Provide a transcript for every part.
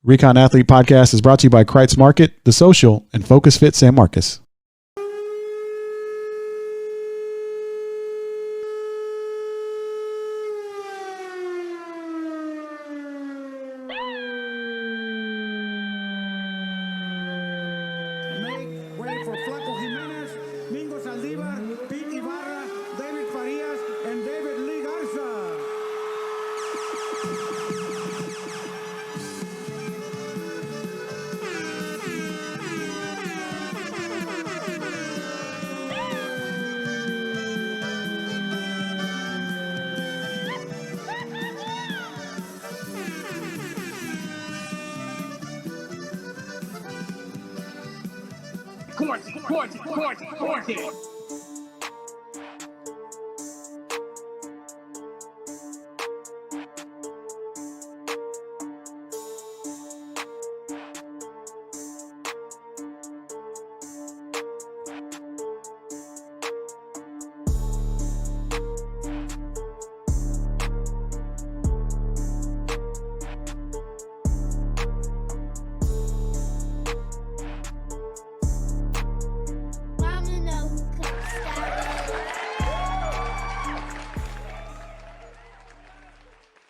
Recon Athlete Podcast is brought to you by Kreitz Market, The Social, and Focus Fit San Marcos.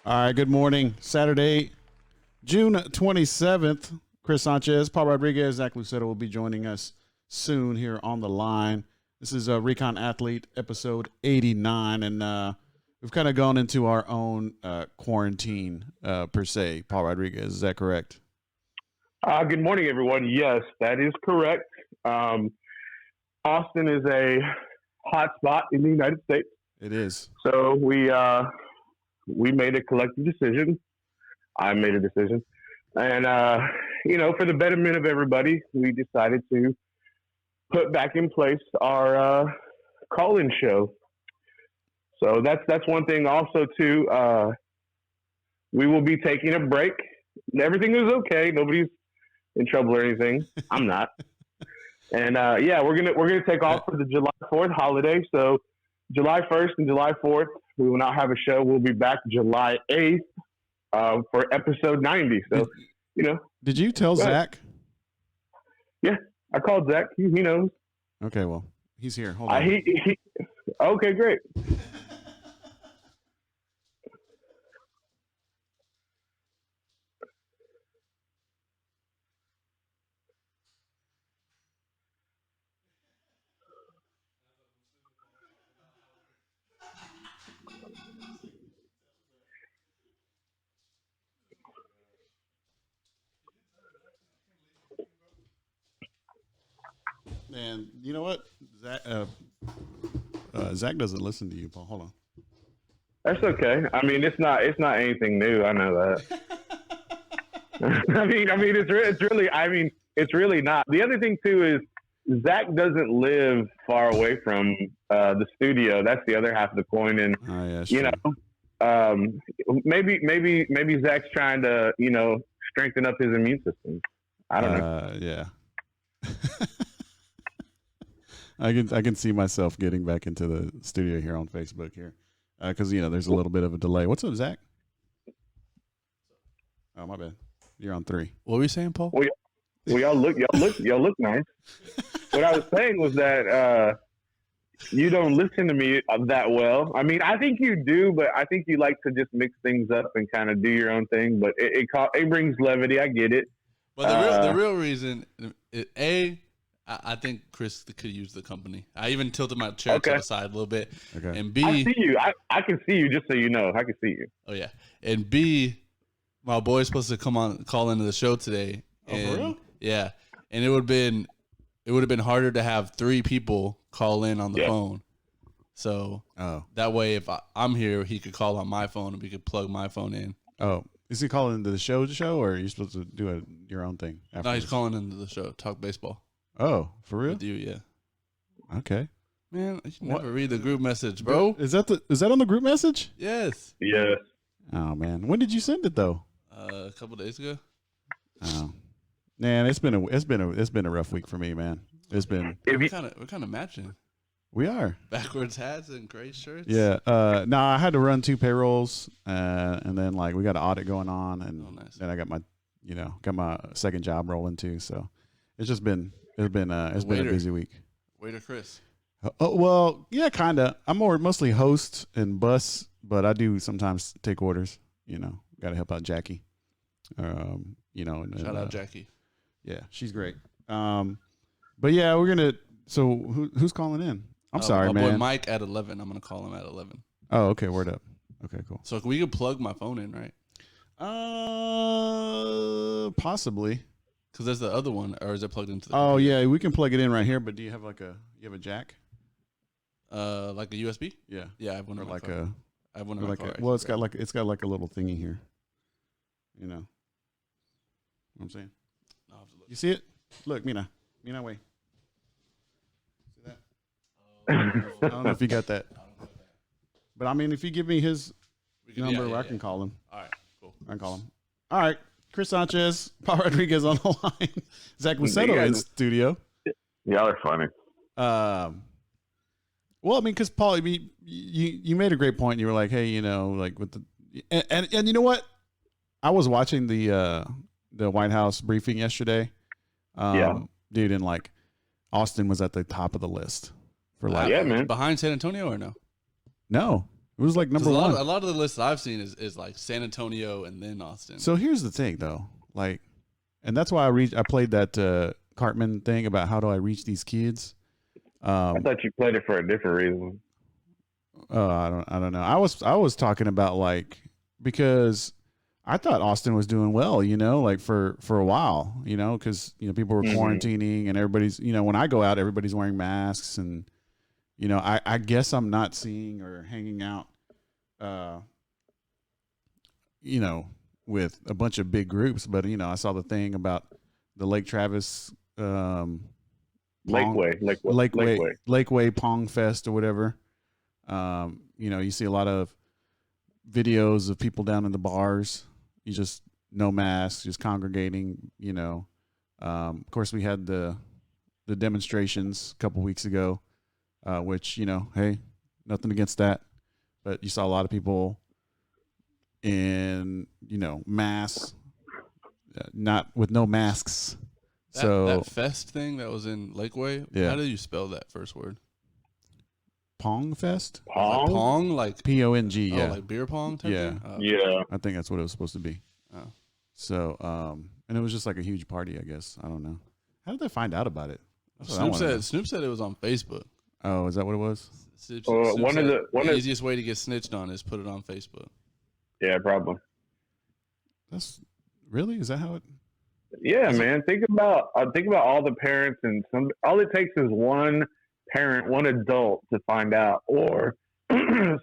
All right, good morning. Saturday, June 27th. Chris Sanchez, Paul Rodriguez, Zach Lucero will be joining us soon here on the line. This is Recon Athlete episode 89, and we've kind of gone into our own quarantine per se. Paul Rodriguez, is that correct? Good morning, everyone. Yes, that is correct. Austin is a hot spot in the United States. It is. So we made a collective decision. I made a decision. And, for the betterment of everybody, we decided to put back in place our call-in show. So that's one thing. Also, too, we will be taking a break. Everything is okay. Nobody's in trouble or anything. I'm not. And, we're gonna take off for the July 4th holiday. So July 1st and July 4th, we will not have a show. We'll be back July 8th for episode 90. So, Did you tell Zach? Yeah, I called Zach. He knows. Okay, well, he's here. Hold on. Okay, great. And you know what? Zach doesn't listen to you, Paul. Hold on. That's okay. I mean, it's not anything new. I know that. It's really not. The other thing too is Zach doesn't live far away from the studio. That's the other half of the coin. And maybe Zach's trying to strengthen up his immune system. I don't know. Yeah. I can see myself getting back into the studio here on Facebook here, because there's a little bit of a delay. What's up, Zach? Oh, my bad. You're on 3. What were you saying, Paul? Well, y'all look nice. What I was saying was that you don't listen to me that well. I mean, I think you do, but I think you like to just mix things up and kind of do your own thing. But it brings levity. I get it. But the real reason, I think Chris could use the company. I even tilted my chair to the side a little bit. Okay. And B, I see you. I can see you, just so you know. I can see you. Oh yeah. And B, my boy's supposed to call into the show today. Oh, for real? Yeah. And it would have been harder to have 3 people call in on the phone. So that way, if I'm here, he could call on my phone and we could plug my phone in. Oh, is he calling into the show, or are you supposed to do your own thing afterwards? No, he's calling into the show, talk baseball. Oh, for real? With you, yeah. Okay. Man, you never read the group message, bro. Is that on the group message? Yes. Yes. Oh man, when did you send it though? A couple days ago. Oh, man, it's been a rough week for me, man. It's been. We're kind of matching. We are backwards hats and gray shirts. Yeah. No, I had to run 2 payrolls, and then we got an audit going on, and then I got my got my second job rolling too. So it's been a busy week. Waiter Chris. Oh, well, yeah, kind of. I'm mostly host and bus, but I do sometimes take orders. Got to help out Jackie. Shout out Jackie. Yeah, she's great. But yeah, we're gonna. So who's calling in? I'm sorry, my man. boy Mike at 11. I'm gonna call him at 11. Oh, okay. Word up. Okay, cool. So we could plug my phone in, right? Possibly. Because there's the other one, or is it plugged into the Oh computer? yeah, we can plug it in right here. But do you have a jack? Like a USB? Yeah. Yeah, I have one. Or in my like car. I have one in my car. well, it's got like a little thingy here. You know what I'm saying? I'll have to look. You see it? Look, Mina, wait. See that? I don't know if you got that. But I mean, if you give me his number, I can call him. All right, cool. I can call him. All right. Chris Sanchez, Paul Rodriguez on the line. Zach Luceto in studio. Y'all are funny. Well, I mean, because Paul, I mean, you made a great point. You were like, hey, like with the and you know what? I was watching the White House briefing yesterday. Dude, and like Austin was at the top of the list for like man. Behind San Antonio or no? No, it was like number one. A lot of the lists I've seen is like San Antonio and then Austin. So here's the thing, though, like, and that's why I played that Cartman thing about how do I reach these kids. I thought you played it for a different reason. Oh, I don't know. I was talking about like because I thought Austin was doing well, like for a while, because people were quarantining and everybody's, when I go out, everybody's wearing masks and. I guess I'm not seeing or hanging out, with a bunch of big groups. But, I saw the thing about the Lake Travis, Lakeway Pong Fest or whatever. You see a lot of videos of people down in the bars. You just no masks, just congregating, Of course, we had the demonstrations a couple weeks ago. Which, hey, nothing against that. But you saw a lot of people in, masks, not with no masks. That fest thing that was in Lakeway, yeah. How do you spell that first word? Pong Fest? Pong? Like Pong, yeah. Oh, like beer pong type yeah. thing? Oh. Yeah. I think that's what it was supposed to be. Oh. So, and it was just like a huge party, I guess. I don't know. How did they find out about it? Snoop said it was on Facebook. Oh, is that what it was? Snoop the easiest way to get snitched on is put it on Facebook. Yeah, probably. Is that how it? Yeah, man. Think about all the parents and all it takes is one parent, one adult to find out, or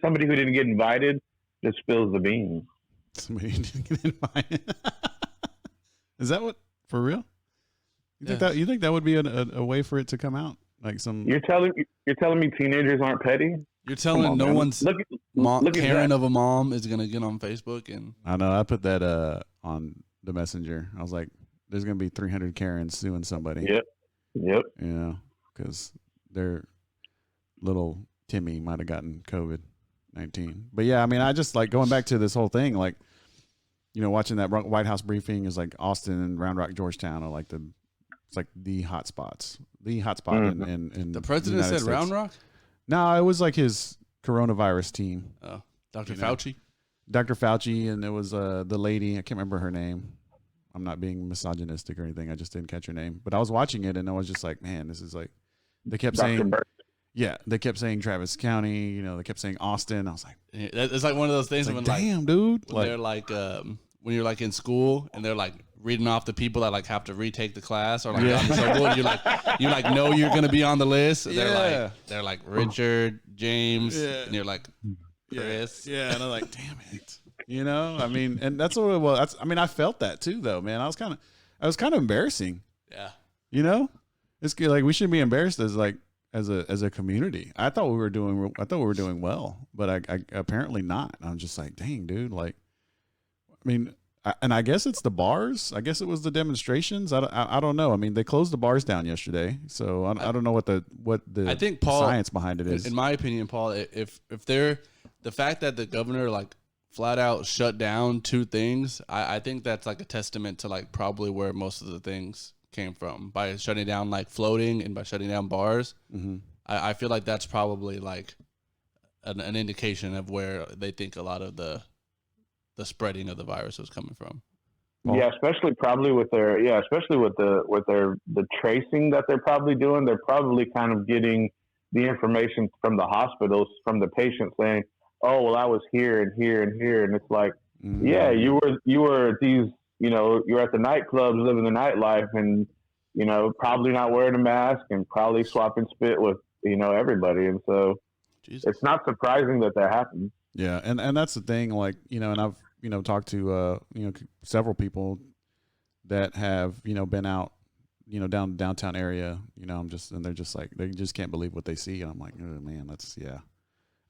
somebody who didn't get invited just spills the beans. Somebody didn't get invited. Is that what for real? You think that would be a way for it to come out? Like you're telling me teenagers aren't petty? You're telling no one's Karen of a mom is gonna get on Facebook and I know I put that on the messenger. I was like, there's gonna be 300 Karens suing somebody. Yep. Because their little Timmy might have gotten COVID-19. But yeah, I mean, I just like going back to this whole thing, like watching that White House briefing is like Austin and Round Rock, Georgetown are like it's like the hot spots. The hot spot in the president United said States. Round Rock? No, it was like his coronavirus team. Oh, Dr. Fauci? Dr. Fauci, and there was the lady, I can't remember her name. I'm not being misogynistic or anything. I just didn't catch her name. But I was watching it, and I was just like, man, this is like, they kept saying, they kept saying Travis County, they kept saying Austin. I was like, it's like one of those things when damn, dude. When they're like, when you're like in school and they're like, reading off the people that like have to retake the class or like trouble, and you know you're gonna be on the list. They're like Richard, James, and you're like Chris. Yeah, and I'm like, damn it. I mean, and that's what it was. I felt that too, though, man. I was kind of embarrassing. Yeah. It's like we shouldn't be embarrassed as a community. I thought we were doing well, but I apparently not. I'm just like, dang, dude. Like, I mean. And I guess it's the bars. I guess it was the demonstrations. I don't know. I mean, they closed the bars down yesterday, so I don't know what the I think Paul, science behind it is. In my opinion, Paul, if they're the fact that the governor like flat out shut down 2 things, I think that's like a testament to like probably where most of the things came from, by shutting down like floating and by shutting down bars. Mm-hmm. I feel like that's probably like an indication of where they think a lot of the spreading of the virus was coming from. Yeah, especially probably with their especially with the tracing that they're probably doing. They're probably kind of getting the information from the hospitals, from the patients saying, "Oh, well, I was here and here and here," and it's like, yeah, you were at these, you're at the nightclubs living the nightlife, and probably not wearing a mask and probably swapping spit with everybody, and so Jesus. It's not surprising that happens. Yeah, and that's the thing, like, and I've talked to several people that have been out downtown area, and they're just like, they just can't believe what they see, and I'm like, oh man, that's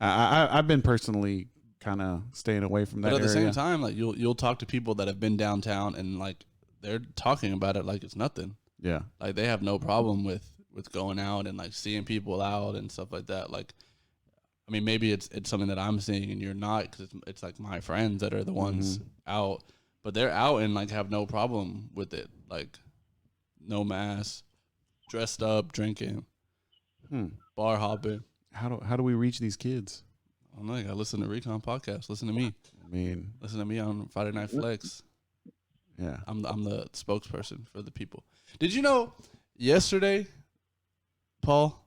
I've been personally kind of staying away from that but at the area. same time, like you'll talk to people that have been downtown and like they're talking about it like it's nothing. Yeah, like they have no problem with going out and like seeing people out and stuff like that. Like, I mean, maybe it's something that I'm seeing and you're not, because it's like my friends that are the ones out, but they're out and like have no problem with it. Like, no mask, dressed up, drinking, bar hopping. How do we reach these kids? I don't know. You gotta listen to Recon podcast. Listen to me. I mean, listen to me on Friday Night FLX. Yeah, I'm the spokesperson for the people. Did you know yesterday, Paul?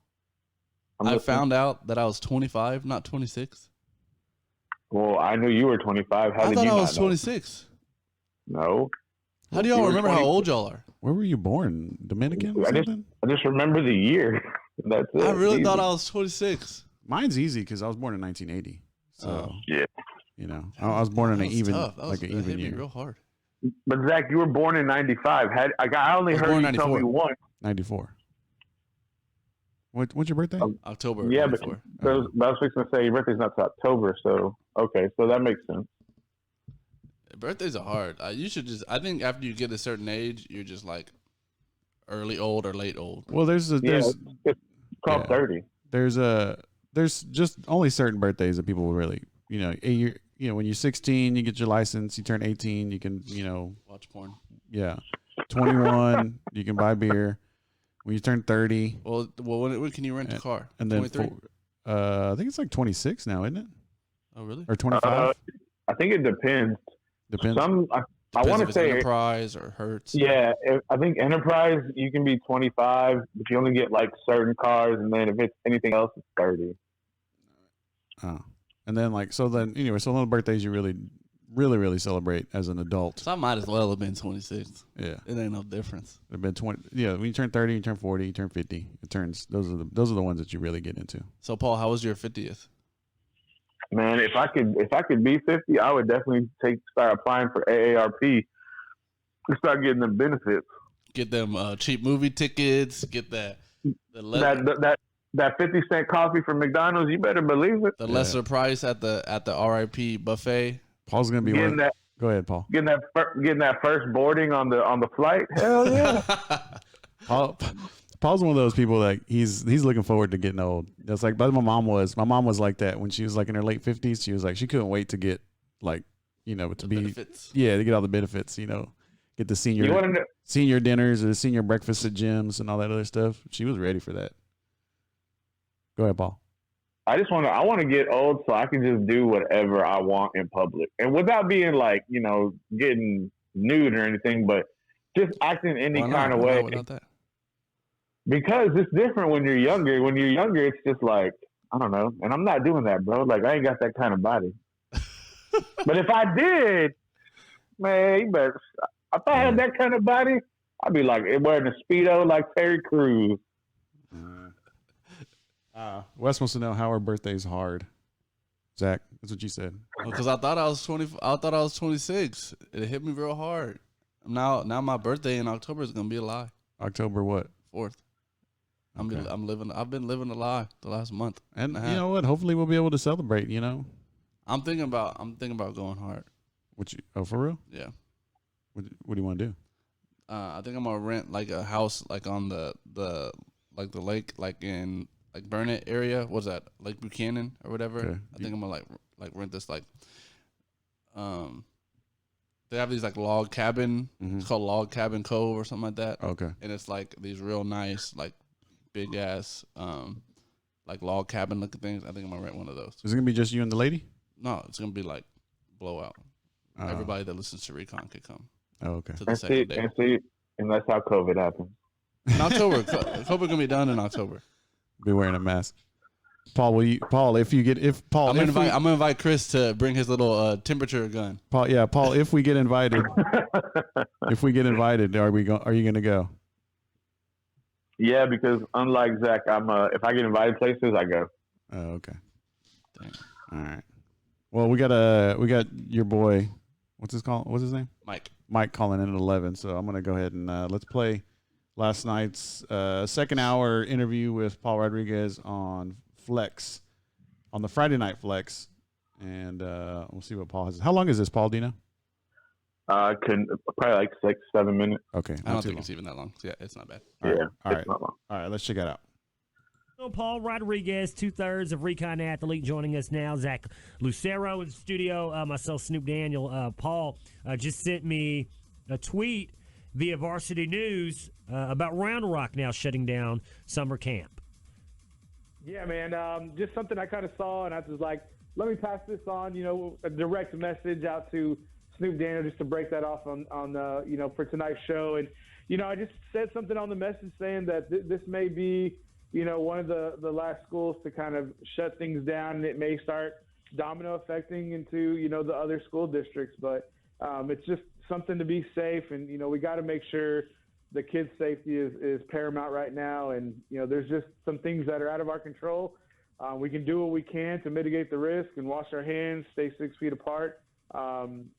I found out that I was 25, not 26. Well, I knew you were 25. How I did thought you I not was know? 26. No. How do y'all remember how old y'all are? Where were you born? Dominican or something? I just remember the year. That's it. I really Easy. thought I was 26. Mine's easy because I was born in 1980. So yeah, I was born in an even, tough. like an even year. Real hard. But Zach, you were born in '95. I only heard you tell me once. 94. What's your birthday? October. Yeah, 94. but I was fixing to say your birthday's not till October, so okay, so that makes sense. Birthdays are hard. You should just. I think after you get a certain age, you're just like early old or late old. Well, it's called 30. There's just only certain birthdays that people really, when you're 16, you get your license. You turn 18, you can, watch porn. Yeah, 21, you can buy beer. When you turn 30, well, when can you rent a car? And then I think it's like 26 now, isn't it? Oh, really? Or 25? I think it depends. Depends. I want to say Enterprise or Hertz. Yeah, I think Enterprise you can be 25, but you only get like certain cars, and then if it's anything else, it's 30. Oh, and then so then the birthdays you really, really, really celebrate as an adult. So I might as well have been 26. Yeah, it ain't no difference. It'd been 20. Yeah, when you turn 30, you turn 40, you turn 50. It turns those are the ones that you really get into. So Paul, how was your 50th? Man, if I could be 50, I would definitely start applying for AARP and start getting them benefits. Get them cheap movie tickets. Get that 50-cent coffee from McDonald's. You better believe it. The lesser price at the RIP buffet. Paul's gonna be getting that. Go ahead, Paul. Getting that first boarding on the flight. Hell yeah. Paul's one of those people that he's looking forward to getting old. That's like, but my mom was like that when she was like in her late 50s. She was like, she couldn't wait to get to benefits. To get all the benefits, get the senior dinners or the senior breakfast at gyms and all that other stuff. She was ready for that. Go ahead, Paul. I want to get old so I can just do whatever I want in public, and without being like, getting nude or anything, but just acting any kind of way. Without that? Because it's different when you're younger. When you're younger, it's just like, I don't know. And I'm not doing that, bro. Like, I ain't got that kind of body. But if I did, man, you better. If I had that kind of body, I'd be like wearing a Speedo like Terry Crews. Wes wants to know how our birthday's hard. Zach, that's what you said. Because I thought I was 20. I thought I was 26. It hit me real hard. Now my birthday in October is gonna be a lie. October what? 4th. Okay. I've been living a lie the last month. And you know what? Hopefully we'll be able to celebrate. I'm thinking about going hard. For real? Yeah. What do you want to do? I think I'm gonna rent like a house like on the lake, like in like Burnett area. What's that? Lake Buchanan or whatever. Okay. I think I'm gonna like rent this like they have these like log cabin. Mhm. It's called Log Cabin Cove or something like that. Okay. And it's like these real nice, like big ass, like log cabin looking things. I think I'm gonna rent one of those. Is it gonna be just you and the lady? No, it's gonna be like blowout. Oh. Everybody that listens to Recon could come Oh, okay. to the second day. And that's how COVID happens. In October, COVID gonna be done in October. Be wearing a mask. Paul, I'm gonna invite Chris to bring his little temperature gun. Paul, if we get invited, are you gonna go? Yeah, because unlike Zach, if I get invited places, I go. Oh, okay. Dang. All right. Well, we got your boy. What's his name? Mike calling in at 11. So I'm gonna go ahead and let's play last night's second hour interview with Paul Rodriguez on Flex, on the Friday Night Flex, and we'll see what Paul has. How long is this, Paul? Do you know? Probably like 6-7 minutes. Okay. I don't think it's even that long. Yeah, it's not bad. All right. It's not long. All right. Let's check it out. Paul Rodriguez, 2/3 of Recon Athlete, joining us now. Zach Lucero in the studio, myself, Snupe Daniel. Paul just sent me a tweet via Varsity News about Round Rock now shutting down summer camp. Yeah, man, just something I kind of saw, and I was like, let me pass this on, a direct message out to Snupe Daniel just to break that off on for tonight's show. And, I just said something on the message saying that this may be, one of the last schools to kind of shut things down, and it may start domino affecting into, the other school districts. But it's just something to be safe, and, we got to make sure the kids' safety is paramount right now. And, there's just some things that are out of our control. We can do what we can to mitigate the risk and wash our hands, stay 6 feet apart. And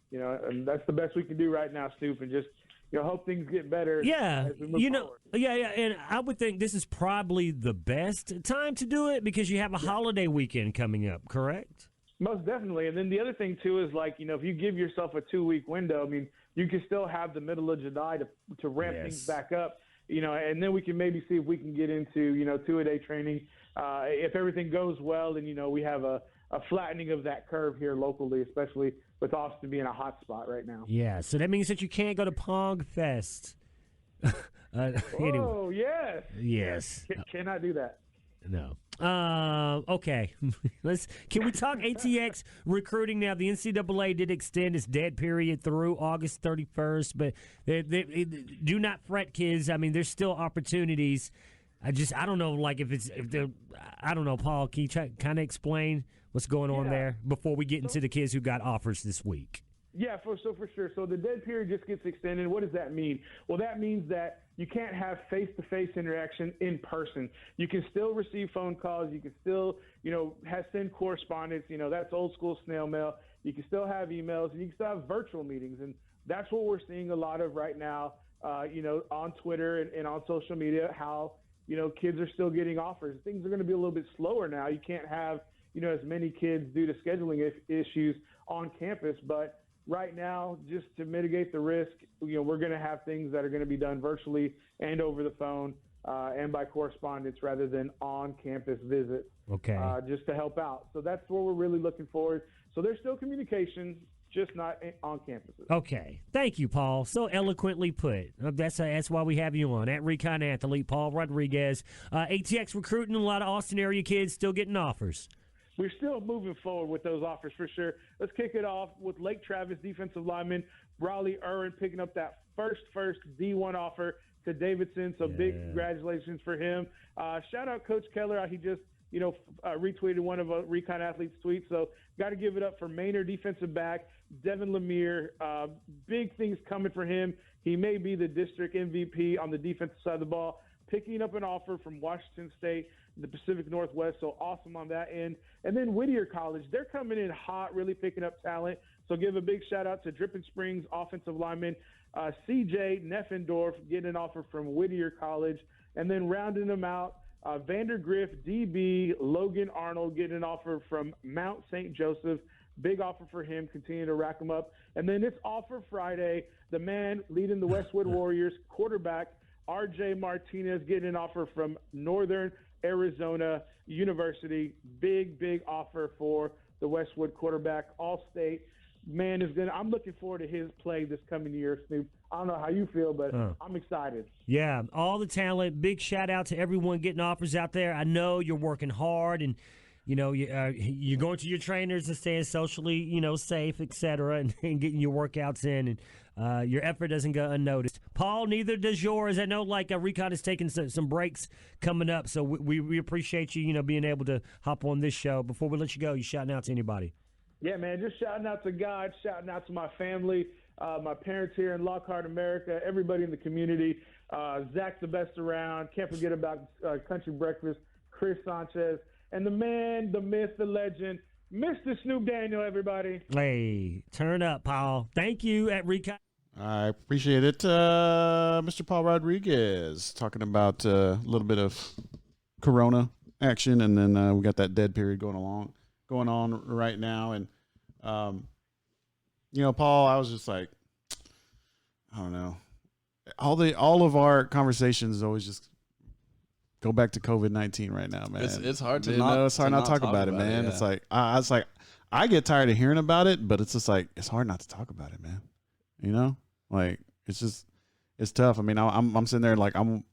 that's the best we can do right now, Snoop, and just, hope things get better. Yeah, as we move forward. Yeah, and I would think this is probably the best time to do it because you have a holiday weekend coming up, correct? Most definitely. And then the other thing, too, is like, if you give yourself a 2-week window, I mean, you can still have the middle of July to ramp things back up, and then we can maybe see if we can get into, 2-a-day training. If everything goes well, then, we have a flattening of that curve here locally, especially with Austin being a hot spot right now. Yeah, so that means that you can't go to Pong Fest. Anyway. Oh, yes. Yes. Cannot do that. No. Okay. Can we talk ATX recruiting now? The NCAA did extend its dead period through August 31st, but they do not fret, kids. I mean, there's still opportunities. I don't know, like I don't know, Paul. Can you kind of explain what's going on there before we get into the kids who got offers this week? Yeah, for sure. So the dead period just gets extended. What does that mean? Well, that means that you can't have face-to-face interaction in person. You can still receive phone calls. You can still, send correspondence. That's old school snail mail. You can still have emails, and you can still have virtual meetings. And that's what we're seeing a lot of right now, on Twitter and on social media, how, kids are still getting offers. Things are going to be a little bit slower now. You can't have, as many kids due to scheduling issues on campus, but right now, just to mitigate the risk, we're going to have things that are going to be done virtually and over the phone and by correspondence rather than on-campus visits. Okay. Just to help out. So that's what we're really looking forward. So there's still communication, just not on campuses. Okay. Thank you, Paul. So eloquently put. That's why we have you on. At Recon Athlete, Paul Rodriguez. ATX recruiting, a lot of Austin area kids still getting offers. We're still moving forward with those offers for sure. Let's kick it off with Lake Travis defensive lineman Brawley Irwin picking up that first D1 offer to Davidson. So big congratulations for him. Shout out Coach Keller. He just retweeted one of Recon Athlete's tweets. So got to give it up for Maynard defensive back Devin Lemire. Big things coming for him. He may be the district MVP on the defensive side of the ball. Picking up an offer from Washington State, the Pacific Northwest, so awesome on that end. And then Whittier College, they're coming in hot, really picking up talent. So give a big shout-out to Dripping Springs offensive lineman C.J. Neffendorf getting an offer from Whittier College. And then rounding them out, Vandergrift DB Logan Arnold getting an offer from Mount St. Joseph. Big offer for him, continue to rack them up. And then it's Offer Friday, the man leading the Westwood Warriors, quarterback R.J. Martinez getting an offer from Northern Arizona University. Big offer for the Westwood quarterback, All-State. man is gonna. I'm looking forward to his play this coming year, Snoop. I don't know how you feel, but I'm excited. Yeah, all the talent. Big shout out to everyone getting offers out there. I know you're working hard, and you're going to your trainers and staying socially, safe, etc., and getting your workouts in, and your effort doesn't go unnoticed. Paul, neither does yours. I know, Recon is taking some breaks coming up, so we appreciate you, being able to hop on this show. Before we let you go, you shouting out to anybody? Yeah, man, just shouting out to God, shouting out to my family, my parents here in Lockhart, America, everybody in the community. Zach's the best around. Can't forget about Country Breakfast, Chris Sanchez, and the man, the myth, the legend, Mr. Snupe Daniel, everybody. Hey, turn up, Paul. Thank you at Recon. I appreciate it. Mr. Paul Rodriguez talking about a little bit of Corona action, and then we got that dead period going on right now. And, Paul, I was just like, I don't know. All of our conversations always just go back to COVID-19 right now, man. It's hard to it's hard not to talk about it, man. Yeah. It's like, I get tired of hearing about it, but it's just like, it's hard not to talk about it, man. It's tough. I mean, I'm sitting there like I'm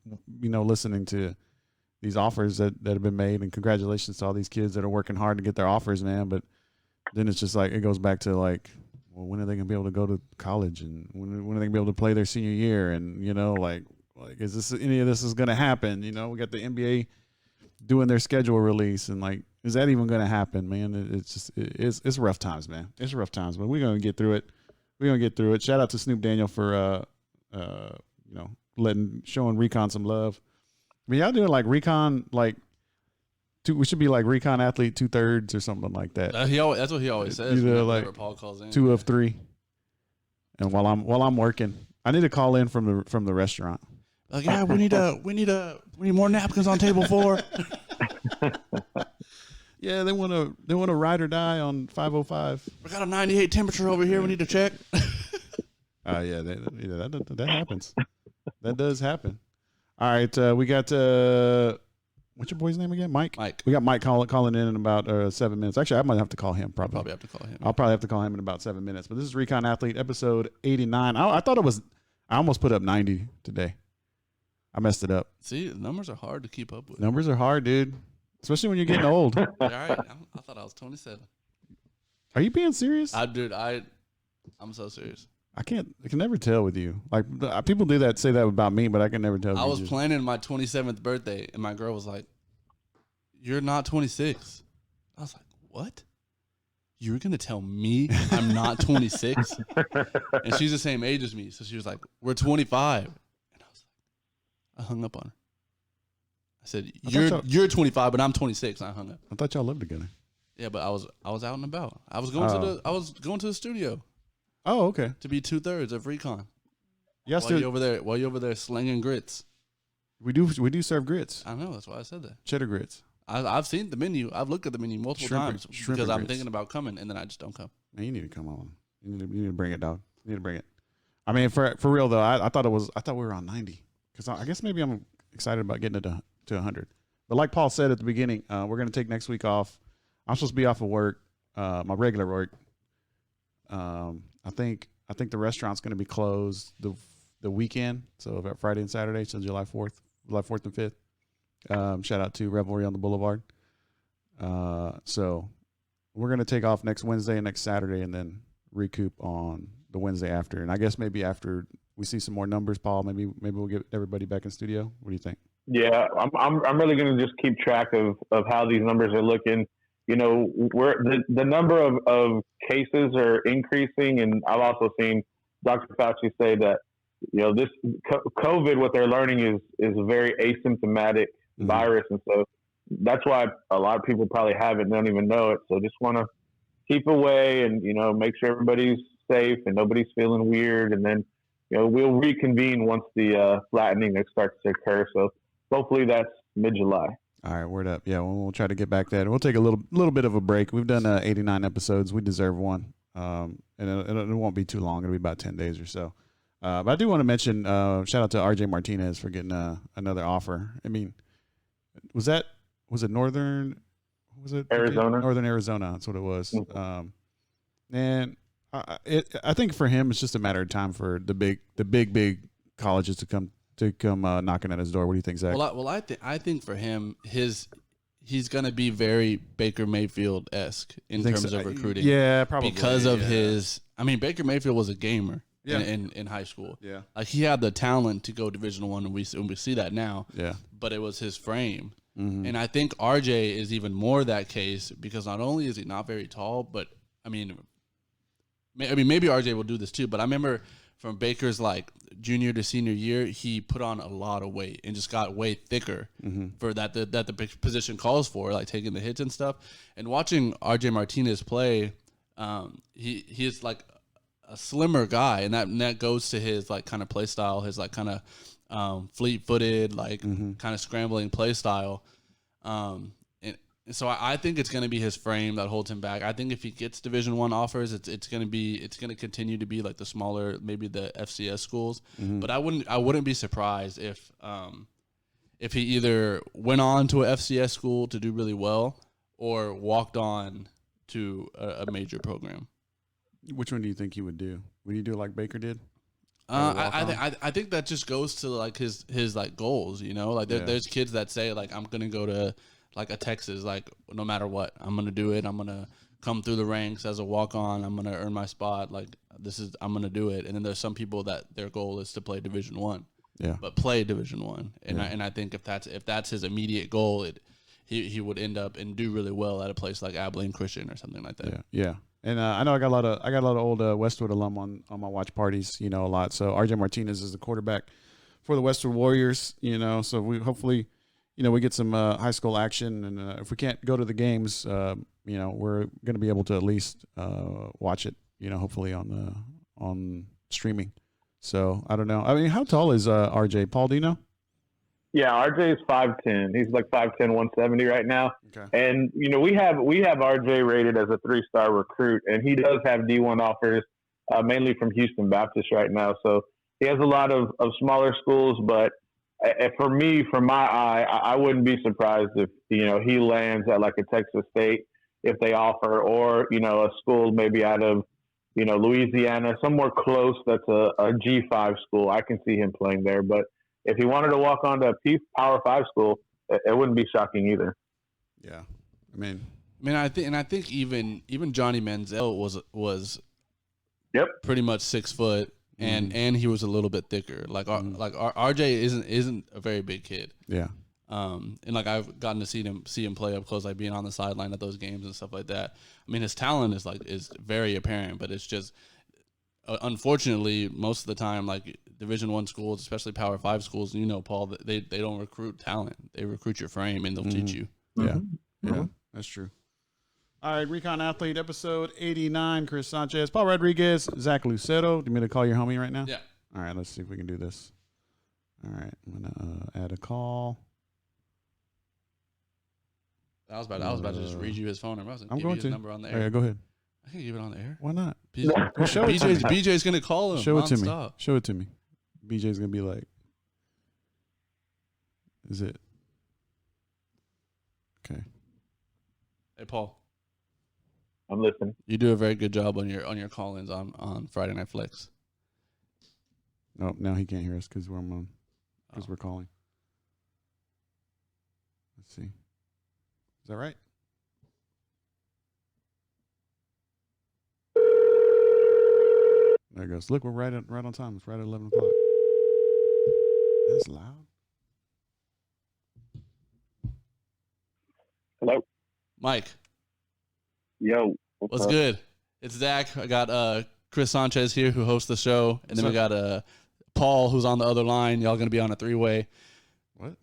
listening to these offers that have been made, and congratulations to all these kids that are working hard to get their offers, man. But then it's just like, it goes back to like, well, when are they gonna be able to go to college, and when are they gonna be able to play their senior year, and like is this any of this is gonna happen? We got the NBA doing their schedule release, and like, is that even gonna happen, man? It's rough times, man. It's rough times, but we're gonna get through it. Shout out to Snupe Daniel for showing Recon some love. I mean, y'all doing like Recon, like we should be like Recon athlete 2/3 or something like that. That's what he always says. Like Paul calls in. 2 of 3. And while I'm working, I need to call in from the restaurant. Like, yeah, we need more napkins on table 4. Yeah, they want to ride or die on 505. We got a 98 temperature over here. We need to check. Yeah, that happens. That does happen. All right, we got what's your boy's name again? Mike. We got Mike calling in about 7 minutes. Actually, I might have to call him. Probably have to call him. I'll probably have to call him in about 7 minutes. But this is Recon Athlete episode 89. I thought it was. I almost put up 90 today. I messed it up. See, numbers are hard to keep up with. Numbers are hard, dude. Especially when you're getting old. All right, I thought I was 27. Are you being serious? I'm so serious. I can never tell with you. Like, people do that, say that about me, but I can never tell. I was planning my 27th birthday, and my girl was like, "You're not 26." I was like, "What? You're gonna tell me I'm not 26?" And she's the same age as me, so she was like, "We're 25." And I was like, I hung up on her. I said, "You're 25, but I'm 26." And I hung up. I thought y'all lived together. Yeah, but I was out and about. I was going to the studio. Oh, okay. To be 2/3 of Recon. Yeah, while you over there slinging grits. We do serve grits. I know, that's why I said that. Cheddar grits. I've seen the menu. I've looked at the menu multiple times because I'm thinking about coming, and then I just don't come. Man, you need to come on. You need to bring it, dog. You need to bring it. I mean, for real though, I thought we were on 90 because I guess maybe I'm excited about getting it to 100. But like Paul said at the beginning, we're gonna take next week off. I'm supposed to be off of work, my regular work. I think the restaurant's going to be closed the weekend, so about Friday and Saturday, so July 4th and 5th. Shout out to Revelry on the Boulevard. So we're going to take off next Wednesday and next Saturday, and then recoup on the Wednesday after. And I guess maybe after we see some more numbers, Paul, maybe we'll get everybody back in studio. What do you think? Yeah, I'm really going to just keep track of how these numbers are looking. We're the number of cases are increasing, and I've also seen Dr. Fauci say that this COVID, what they're learning is a very asymptomatic virus, and so that's why a lot of people probably have it and don't even know it. So just want to keep away and make sure everybody's safe and nobody's feeling weird, and then we'll reconvene once the flattening starts to occur. So hopefully that's mid-July. All right, word up. Yeah, we'll try to get back that. We'll take a little bit of a break. We've done 89 episodes. We deserve one, and it won't be too long. It'll be about 10 days or so. But I do want to mention, shout out to RJ Martinez for getting another offer. I mean, was it Northern? Was it Arizona? Northern Arizona. That's what it was. Mm-hmm. And I think for him, it's just a matter of time for the big colleges to come knocking at his door. What do you think, Zach? I think for him, he's going to be very Baker Mayfield-esque in terms of recruiting. Yeah, probably. Because of his – I mean, Baker Mayfield was a gamer in high school. Yeah. Like, he had the talent to go Division I, and we see that now. Yeah. But it was his frame. Mm-hmm. And I think RJ is even more that case because not only is he not very tall, but, maybe RJ will do this too, but I remember – from Baker's like junior to senior year, he put on a lot of weight and just got way thicker for that the position calls for, like taking the hits and stuff. And watching RJ Martinez play, he is like a slimmer guy, and that goes to his like kind of play style, his like kind of fleet-footed, like kind of scrambling play style. And so I think it's going to be his frame that holds him back. I think if he gets Division I offers, it's going to continue to be like the smaller, maybe the FCS schools. But I wouldn't be surprised if he either went on to a FCS school to do really well or walked on to a major program. Which one do you think he would do? Would he do like Baker did? I think that just goes to like his like goals. You know, like there's kids that say like I'm going to go to like a Texas, like no matter what, I'm going to do it. I'm going to come through the ranks as a walk-on. I'm going to earn my spot. Like I'm going to do it. And then there's some people that their goal is to play Division I. Yeah. But play Division I. And I think if that's his immediate goal, he would end up and do really well at a place like Abilene Christian or something like that. Yeah. Yeah. And I know I got a lot of old Westwood alum on my watch parties, you know, a lot. So RJ Martinez is the quarterback for the Westwood Warriors, you know, so we hopefully – you know, we get some high school action, and if we can't go to the games, you know, we're going to be able to at least watch it, you know, hopefully on streaming. So I don't know. I mean, how tall is RJ? Paul, do you know? Yeah, RJ is 5'10". He's like 5'10", 170 right now. Okay. And you know, we have RJ rated as a 3-star recruit, and he does have D1 offers, mainly from Houston Baptist right now. So he has a lot of smaller schools, but for me, from my eye, I wouldn't be surprised if, you know, he lands at like a Texas State if they offer, or, you know, a school maybe out of, you know, Louisiana, somewhere close that's a G5 school. I can see him playing there. But if he wanted to walk on to a Power 5 school, it wouldn't be shocking either. Yeah. I think even Johnny Manziel was pretty much 6 foot. And he was a little bit thicker. Like RJ isn't a very big kid. Yeah. And like I've gotten to see him play up close, like being on the sideline at those games and stuff like that. I mean, his talent is very apparent, but it's just unfortunately most of the time, like Division I schools, especially Power 5 schools, you know, Paul, they don't recruit talent. They recruit your frame, and they'll teach you. Yeah. Yeah. That's true. All right, Recon Athlete, episode 89. Chris Sanchez, Paul Rodriguez, Zach Lucero. Do you want me to call your homie right now? Yeah. All right, let's see if we can do this. All right, I'm going to add a call. I was about to just read you his phone number. I'm going to. Number on the air. Yeah, go ahead. I can give it on the air. Why not? BJ's going to call him. Show it to me. Stop. Show it to me. BJ's going to be like, is it? Okay. Hey, Paul. I'm listening. You do a very good job on your call-ins on Friday Night FLX. No, now he can't hear us because we're calling. Let's see. Is that right? There it goes. Look, we're right on time. It's right at 11 o'clock. That's loud. Hello, Mike. Yo, what's good? It's Zach. I got Chris Sanchez here who hosts the show, and then we got Paul who's on the other line. Y'all gonna be on a 3-way. What?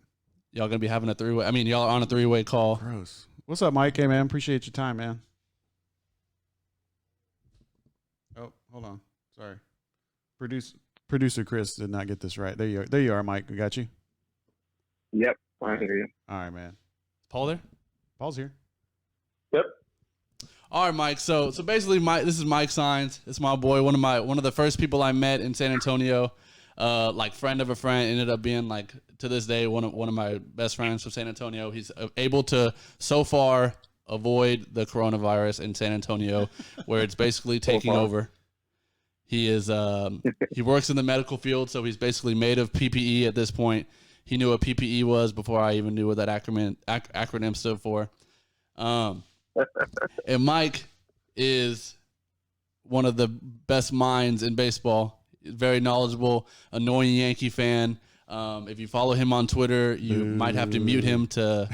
Y'all gonna be having a 3-way? I mean, y'all are on a 3-way call. Gross. What's up, Mike? Hey, man. Appreciate your time, man. Oh, hold on. Sorry. Producer Chris did not get this right. There you are, Mike. We got you. Yep, I hear you. All right, man. Paul there? Paul's here. Yep. All right, Mike. So basically, this is Mike Signs. It's my boy. One of the first people I met in San Antonio. Like friend of a friend, ended up being like to this day one of my best friends from San Antonio. He's able to so far avoid the coronavirus in San Antonio, where it's basically taking over. He is he works in the medical field, so he's basically made of PPE at this point. He knew what PPE was before I even knew what that acronym stood for. And Mike is one of the best minds in baseball. Very knowledgeable, annoying Yankee fan. If you follow him on Twitter, you might have to mute him to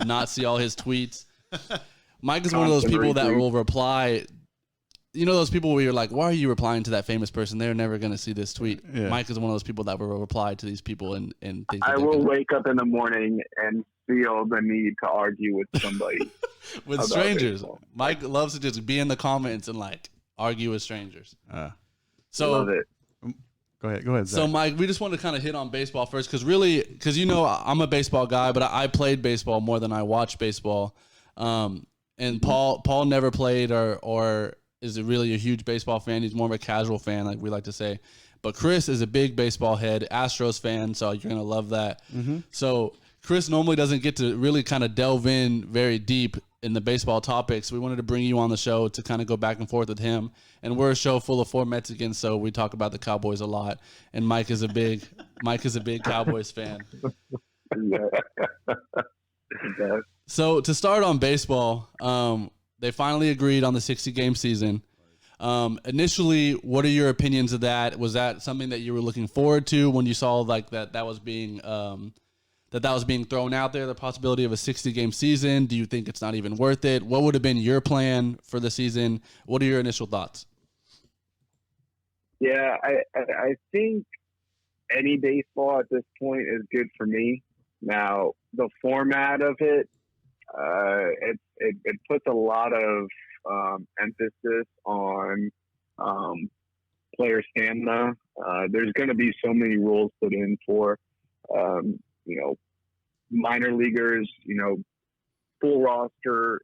not see all his tweets. Mike is one of those people that will reply. You know those people where you're like, why are you replying to that famous person? They're never going to see this tweet. Yeah. Mike is one of those people that will reply to these people and think I will wake up in the morning and feel the need to argue with somebody. With strangers. Baseball. Mike loves to just be in the comments and like argue with strangers. So love it. Go ahead. Zach. So Mike, we just want to kind of hit on baseball first because you know I'm a baseball guy, but I played baseball more than I watched baseball. And Paul never played or is really a huge baseball fan. He's more of a casual fan, like we like to say. But Chris is a big baseball head, Astros fan, so you're gonna love that. Mm-hmm. So Chris normally doesn't get to really kind of delve in very deep in the baseball topics. We wanted to bring you on the show to kind of go back and forth with him. And we're a show full of 4 Mexicans, so we talk about the Cowboys a lot. And Mike is a big Cowboys fan. So to start on baseball, they finally agreed on the 60-game season. Initially, what are your opinions of that? Was that something that you were looking forward to when you saw like that was being thrown out there, the possibility of a 60-game season? Do you think it's not even worth it? What would have been your plan for the season? What are your initial thoughts? Yeah, I think any baseball at this point is good for me. Now, the format of it, it puts a lot of emphasis on player stamina. There's going to be so many rules put in for, minor leaguers, full roster,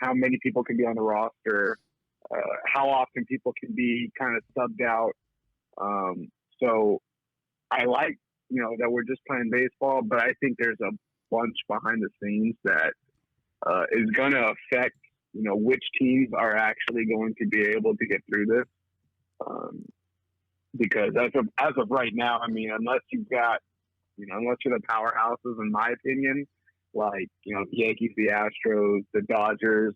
how many people can be on the roster, how often people can be kind of subbed out. So I like, that we're just playing baseball, but I think there's a bunch behind the scenes that is going to affect, which teams are actually going to be able to get through this. Because as of right now, I mean, unless you've got, unless you're the powerhouses, in my opinion, like, the Yankees, the Astros, the Dodgers,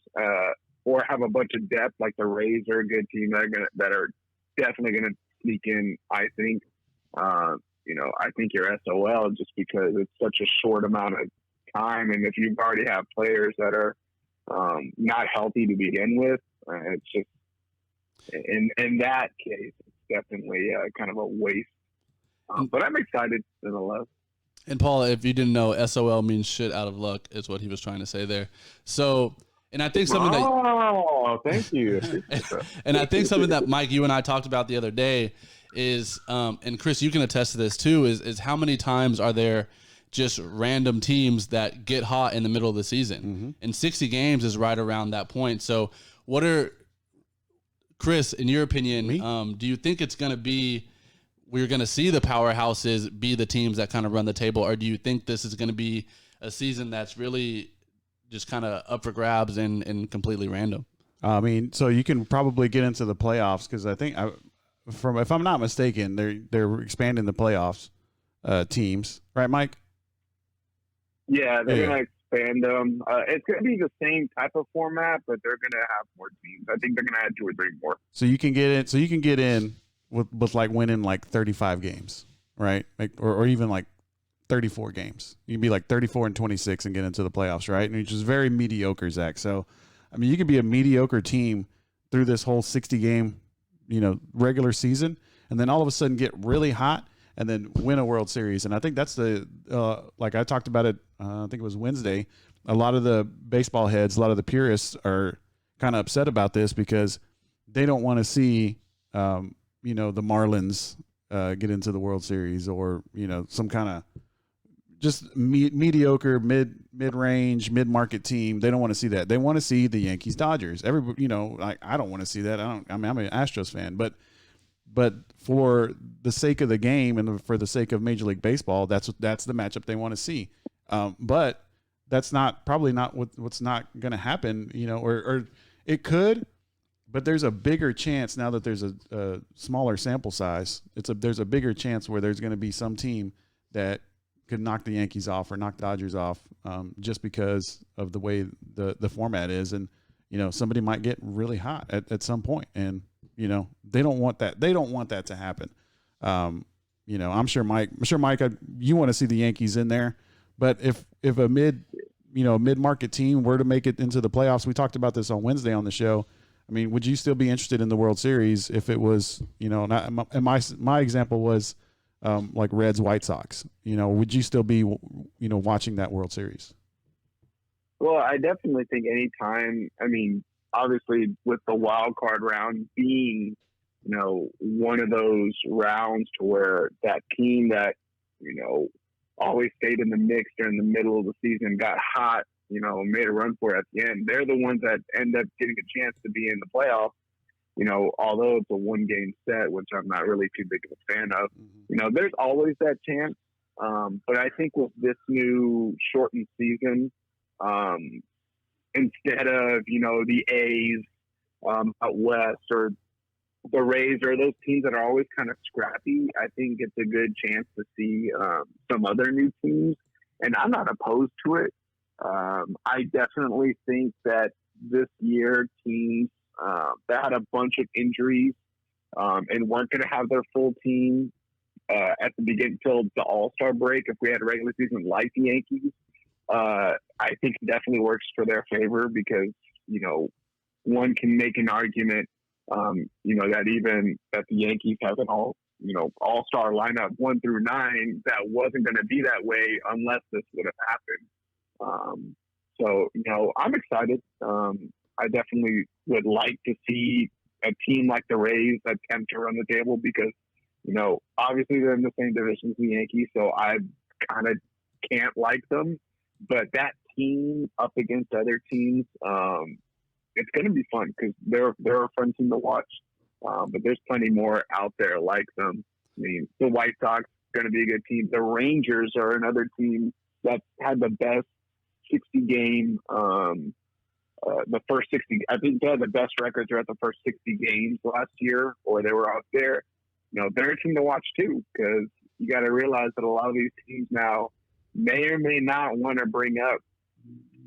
or have a bunch of depth, like the Rays are a good team that are definitely going to sneak in, I think. I think you're SOL just because it's such a short amount of time. And if you already have players that are not healthy to begin with, it's just, in that case, it's definitely kind of a waste. But I'm excited nonetheless. And Paul, if you didn't know, SOL means shit out of luck is what he was trying to say there. So, and I think something thank you. And I think something that Mike, you and I talked about the other day is, and Chris, you can attest to this too, is how many times are there just random teams that get hot in the middle of the season? Mm-hmm. And 60 games is right around that point. So Chris, in your opinion, do you think it's going to be, we're going to see the powerhouses be the teams that kind of run the table, or do you think this is going to be a season that's really just kind of up for grabs and completely random? I mean, so you can probably get into the playoffs because I think, if I'm not mistaken, they're expanding the playoffs teams, right, Mike? Yeah, they're going to expand them. It's going to be the same type of format, but they're going to have more teams. I think they're going to add 2 or 3 more. So you can get in with like winning like 35 games, right? Like, or even like 34 games. You can be like 34-26 and get into the playoffs, right? And which is very mediocre, Zach. So, I mean, you could be a mediocre team through this whole 60-game, regular season, and then all of a sudden get really hot and then win a World Series. And I think that's like I talked about it, I think it was Wednesday. A lot of the baseball heads, a lot of the purists are kind of upset about this because they don't want to see, the Marlins get into the World Series or, some kind of just mediocre, mid-range, mid-market team. They don't want to see that. They want to see the Yankees, Dodgers. Everybody, I don't want to see that. I'm an Astros fan, but for the sake of the game and for the sake of Major League Baseball, that's the matchup they want to see. But that's probably not what's not going to happen, or it could, But there's a bigger chance now that there's a smaller sample size. There's a bigger chance where there's going to be some team that could knock the Yankees off or knock Dodgers off just because of the way the format is. And, somebody might get really hot at some point. And, they don't want that. They don't want that to happen. I'm sure Mike, you want to see the Yankees in there. But if a mid-market team were to make it into the playoffs, we talked about this on Wednesday on the show. I mean, would you still be interested in the World Series if it was, my example was like Reds, White Sox, would you still be, watching that World Series? Well, I definitely think anytime, obviously with the wild card round being, one of those rounds to where that team that, always stayed in the mix during the middle of the season got hot, made a run for it at the end. They're the ones that end up getting a chance to be in the playoffs. Although it's a one-game set, which I'm not really too big of a fan of, there's always that chance. But I think with this new shortened season, instead of, the A's out west or the Rays or those teams that are always kind of scrappy, I think it's a good chance to see some other new teams. And I'm not opposed to it. I definitely think that this year teams that had a bunch of injuries and weren't going to have their full team at the beginning till the All-Star break, if we had a regular season like the Yankees, I think it definitely works for their favor because, one can make an argument, that the Yankees have an all-star lineup 1 through 9 that wasn't going to be that way unless this would have happened. So, I'm excited. I definitely would like to see a team like the Rays attempt to run the table because, obviously they're in the same division as the Yankees, so I kind of can't like them. But that team up against other teams, it's going to be fun because they're a fun team to watch. But there's plenty more out there like them. The White Sox going to be a good team. The Rangers are another team that had the best 60-game, the first 60. I think they had the best records throughout the first 60 games last year, or they were out there. They're a team to watch too because you got to realize that a lot of these teams now may or may not want to bring up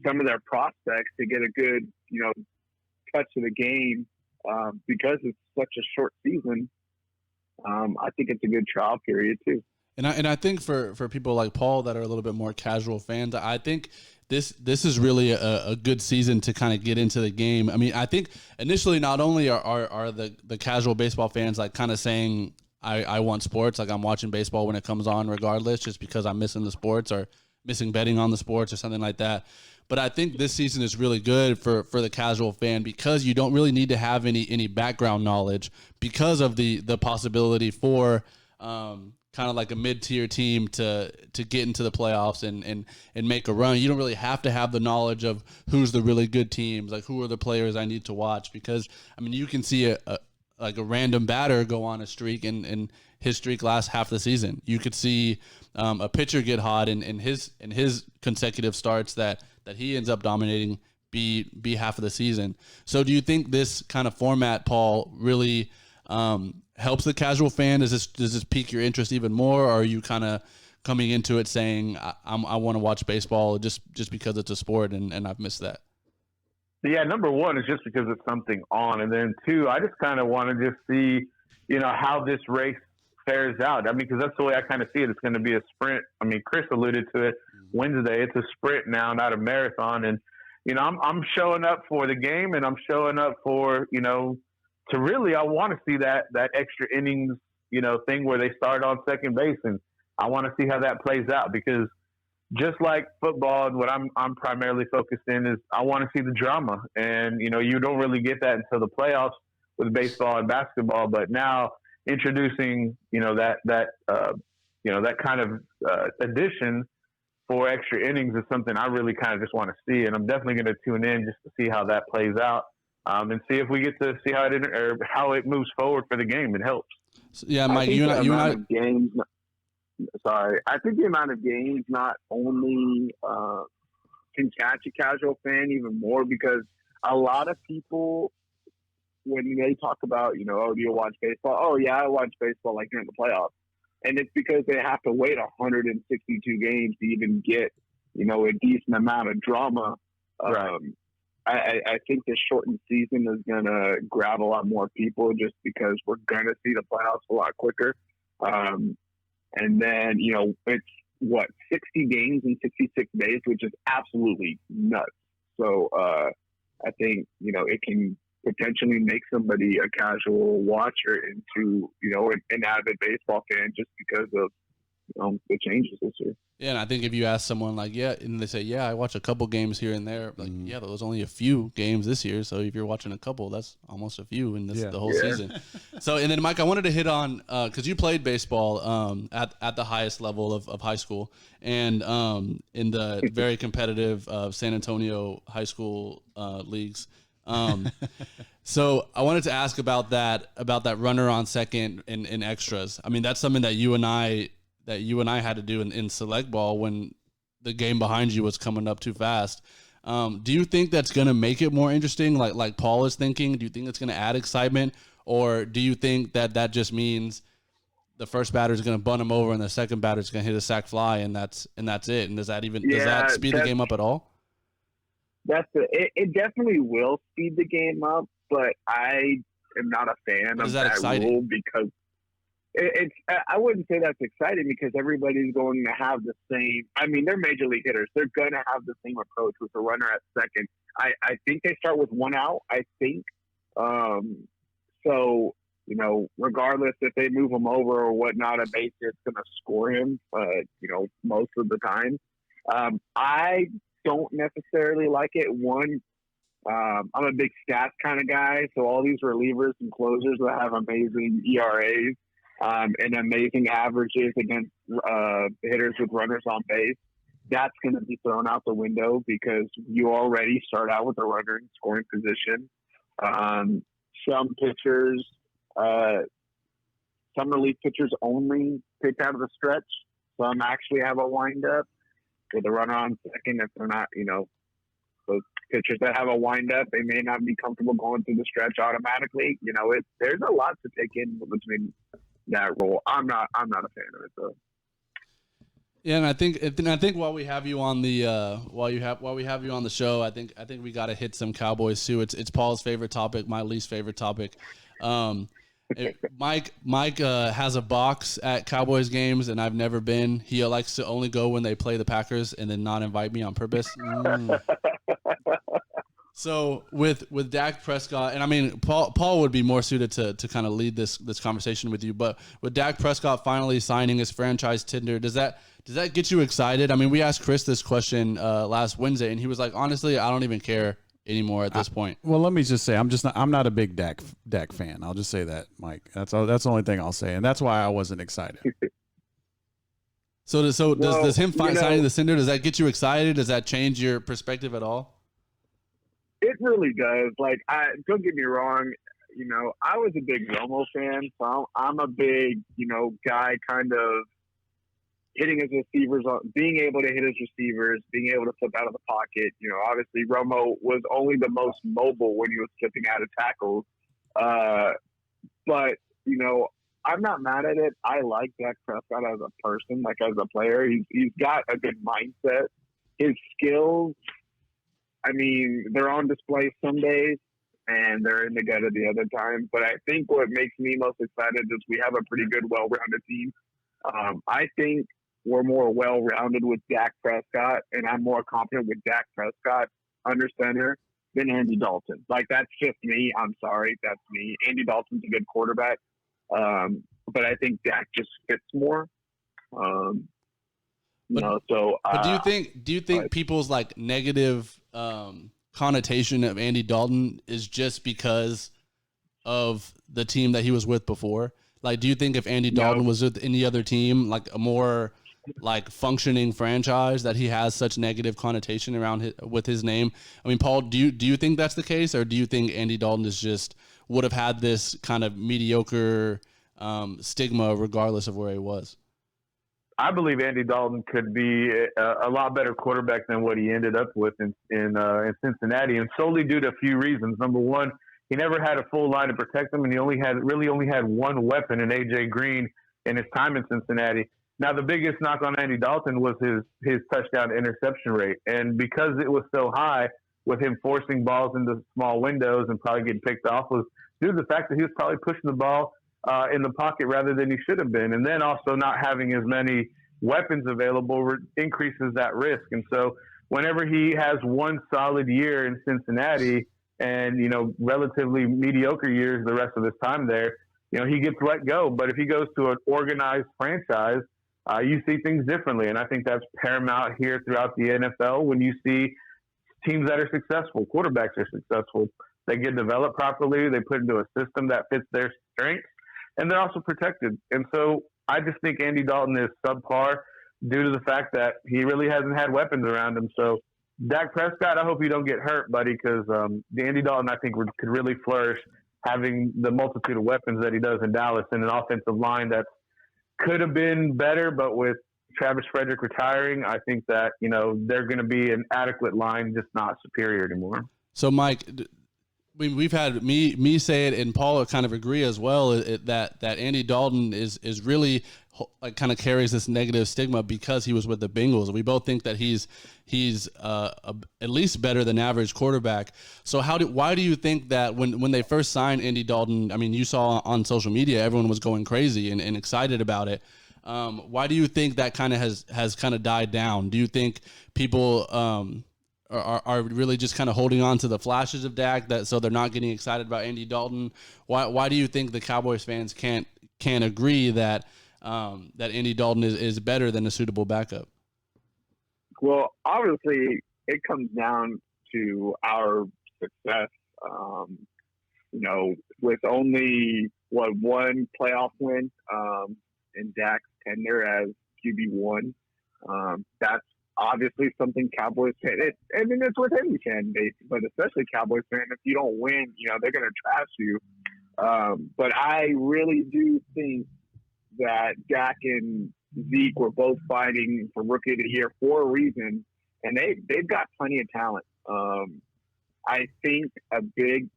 some of their prospects to get a good, touch of the game because it's such a short season. I think it's a good trial period too. And I think for people like Paul that are a little bit more casual fans, I think this is really a good season to kind of get into the game. I think initially not only are the casual baseball fans like kind of saying I want sports, like I'm watching baseball when it comes on regardless, just because I'm missing the sports or missing betting on the sports or something like that. But I think this season is really good for the casual fan because you don't really need to have any background knowledge because of the possibility for kind of like a mid-tier team to get into the playoffs and make a run. You don't really have to have the knowledge of who's the really good teams, like who are the players I need to watch because, you can see a random batter go on a streak and his streak lasts half the season. You could see a pitcher get hot in his consecutive starts that he ends up dominating be half of the season. So do you think this kind of format, Paul, really helps the casual fan? Does this pique your interest even more, or are you kind of coming into it saying I want to watch baseball just because it's a sport and I've missed that? Yeah, number one is just because it's something on, and then two, I just kind of want to just see, how this race fares out. Because that's the way I kind of see it. It's going to be a sprint. Chris alluded to it Wednesday. It's a sprint now, not a marathon. And I'm showing up for the game, and I'm showing up for to really, I want to see that extra innings, thing where they start on second base, and I want to see how that plays out because just like football, and what I'm primarily focused in is I want to see the drama, and you don't really get that until the playoffs with baseball and basketball. But now introducing that kind of addition for extra innings is something I really kind of just want to see, and I'm definitely going to tune in just to see how that plays out. And see if we get to see how it moves forward for the game. It helps. Yeah, Mike, you and I. I think the amount of games not only can catch a casual fan even more because a lot of people, when they talk about, oh, do you watch baseball? Oh, yeah, I watch baseball like during the playoffs. And it's because they have to wait 162 games to even get, a decent amount of drama. Right. I think this shortened season is going to grab a lot more people just because we're going to see the playoffs a lot quicker. And then, it's 60 games in 66 days, which is absolutely nuts. So I think, it can potentially make somebody a casual watcher into, an avid baseball fan just because of the changes this year. Yeah, and I think if you ask someone like, and they say, I watch a couple games here and there, like, there was only a few games this year. So if you're watching a couple, that's almost a few in the whole season. So, and then Mike, I wanted to hit on, cause you played baseball, at the highest level of high school and, in the very competitive, San Antonio high school, leagues. So I wanted to ask about that runner on second in extras. I mean, that's something that you and I had to do in select ball when the game behind you was coming up too fast. Do you think that's going to make it more interesting? Like Paul is thinking, do you think it's going to add excitement, or do you think that just means the first batter is going to bunt him over and the second batter is going to hit a sac fly and that's it? And does that speed the game up at all? It definitely will speed the game up, but I am not a fan of that rule because I wouldn't say that's exciting because everybody's going to have the same. I mean, they're major league hitters. They're going to have the same approach with the runner at second. I think they start with one out, I think. So, regardless if they move him over or whatnot, a base hit's going to score him, most of the time. I don't necessarily like it. One, I'm a big stats kind of guy, so all these relievers and closers that have amazing ERAs and amazing averages against hitters with runners on base, that's going to be thrown out the window because you already start out with a runner in scoring position. Some pitchers, some relief pitchers only pitch out of the stretch. Some actually have a windup with a runner on second. If they're not, those pitchers that have a windup, they may not be comfortable going through the stretch automatically. There's a lot to take in between that role. I'm not a fan of it though. Yeah, and I think while we have you on the while we have you on the show, I think we got to hit some Cowboys too. It's Paul's favorite topic, my least favorite topic. Mike has a box at Cowboys games, and I've never been. He likes to only go when they play the Packers and then not invite me on purpose. So with Dak Prescott, and I mean Paul would be more suited to kind of lead this conversation with you, but with Dak Prescott finally signing his franchise tender, does that get you excited? I mean, we asked Chris this question last Wednesday, and he was like, honestly, I don't even care anymore at this point. Well, let me just say, I'm not a big Dak fan. I'll just say that, Mike. That's the only thing I'll say, and that's why I wasn't excited. Does him signing the tender, does that get you excited? Does that change your perspective at all? It really does. Like, don't get me wrong. I was a big Romo fan, so I'm a big, guy kind of hitting his receivers, being able to hit his receivers, being able to flip out of the pocket. Obviously Romo was only the most mobile when he was flipping out of tackles. But, I'm not mad at it. I like Dak Prescott as a person, like as a player. He's got a good mindset. His skills, I mean, they're on display some days and they're in the gutter the other time. But I think what makes me most excited is we have a pretty good, well-rounded team. I think we're more well-rounded with Dak Prescott, and I'm more confident with Dak Prescott under center than Andy Dalton. Like, that's just me. I'm sorry. That's me. Andy Dalton's a good quarterback. But I think Dak just fits more. But do you think people's like negative connotation of Andy Dalton is just because of the team that he was with before? Like, do you think if Andy Dalton was with any other team, like a more like functioning franchise, that he has such negative connotation around with his name? I mean, Paul, do you think that's the case, or do you think Andy Dalton would have had this kind of mediocre stigma regardless of where he was? I believe Andy Dalton could be a lot better quarterback than what he ended up with in Cincinnati, and solely due to a few reasons. Number one, he never had a full line to protect him, and he only had one weapon in AJ Green in his time in Cincinnati. Now, the biggest knock on Andy Dalton was his touchdown interception rate, and because it was so high, with him forcing balls into small windows and probably getting picked off, was due to the fact that he was probably pushing the ball in the pocket rather than he should have been, and then also not having as many weapons available increases that risk. And so, whenever he has one solid year in Cincinnati and, relatively mediocre years the rest of his time there, he gets let go. But if he goes to an organized franchise, you see things differently. And I think that's paramount here throughout the NFL. When you see teams that are successful, quarterbacks are successful, they get developed properly, they put into a system that fits their strengths, and they're also protected. And so I just think Andy Dalton is subpar due to the fact that he really hasn't had weapons around him. So Dak Prescott, I hope you don't get hurt, buddy, because Andy Dalton, I think, could really flourish having the multitude of weapons that he does in Dallas and an offensive line that could have been better, but with Travis Frederick retiring, I think that, they're going to be an adequate line, just not superior anymore. So, Mike, we've had me say it, and Paul kind of agree as well, that Andy Dalton is really kind of carries this negative stigma because he was with the Bengals. We both think that he's at least better than average quarterback. So why do you think that when they first signed Andy Dalton, I mean, you saw on social media everyone was going crazy and excited about it. Why do you think that kind of has kind of died down? Do you think people are really just kind of holding on to the flashes of Dak, so they're not getting excited about Andy Dalton? Why do you think the Cowboys fans can't agree that Andy Dalton is better than a suitable backup? Well, obviously, it comes down to our success. With only one playoff win in Dak's tenure as QB1, that's obviously something Cowboys fan. It's with any fan base, but especially Cowboys fan. If you don't win, they're going to trash you. But I really do think that Dak and Zeke were both fighting for Rookie of the Year for a reason, and they've got plenty of talent. I think a big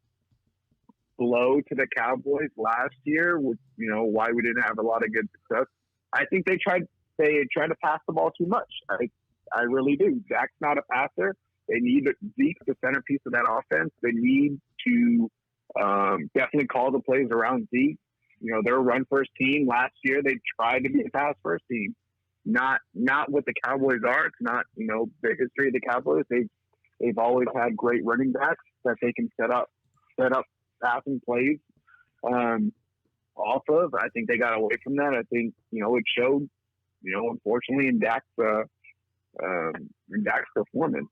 blow to the Cowboys last year, with why we didn't have a lot of good success. I think they tried to pass the ball too much. I really do. Dak's not a passer. They need Zeke, the centerpiece of that offense. They need to definitely call the plays around Zeke. They're a run-first team. Last year, they tried to be a pass-first team. Not what the Cowboys are. It's not, the history of the Cowboys. They've always had great running backs that they can set up passing plays off of. I think they got away from that. I think, it showed, unfortunately, in Dak's performance,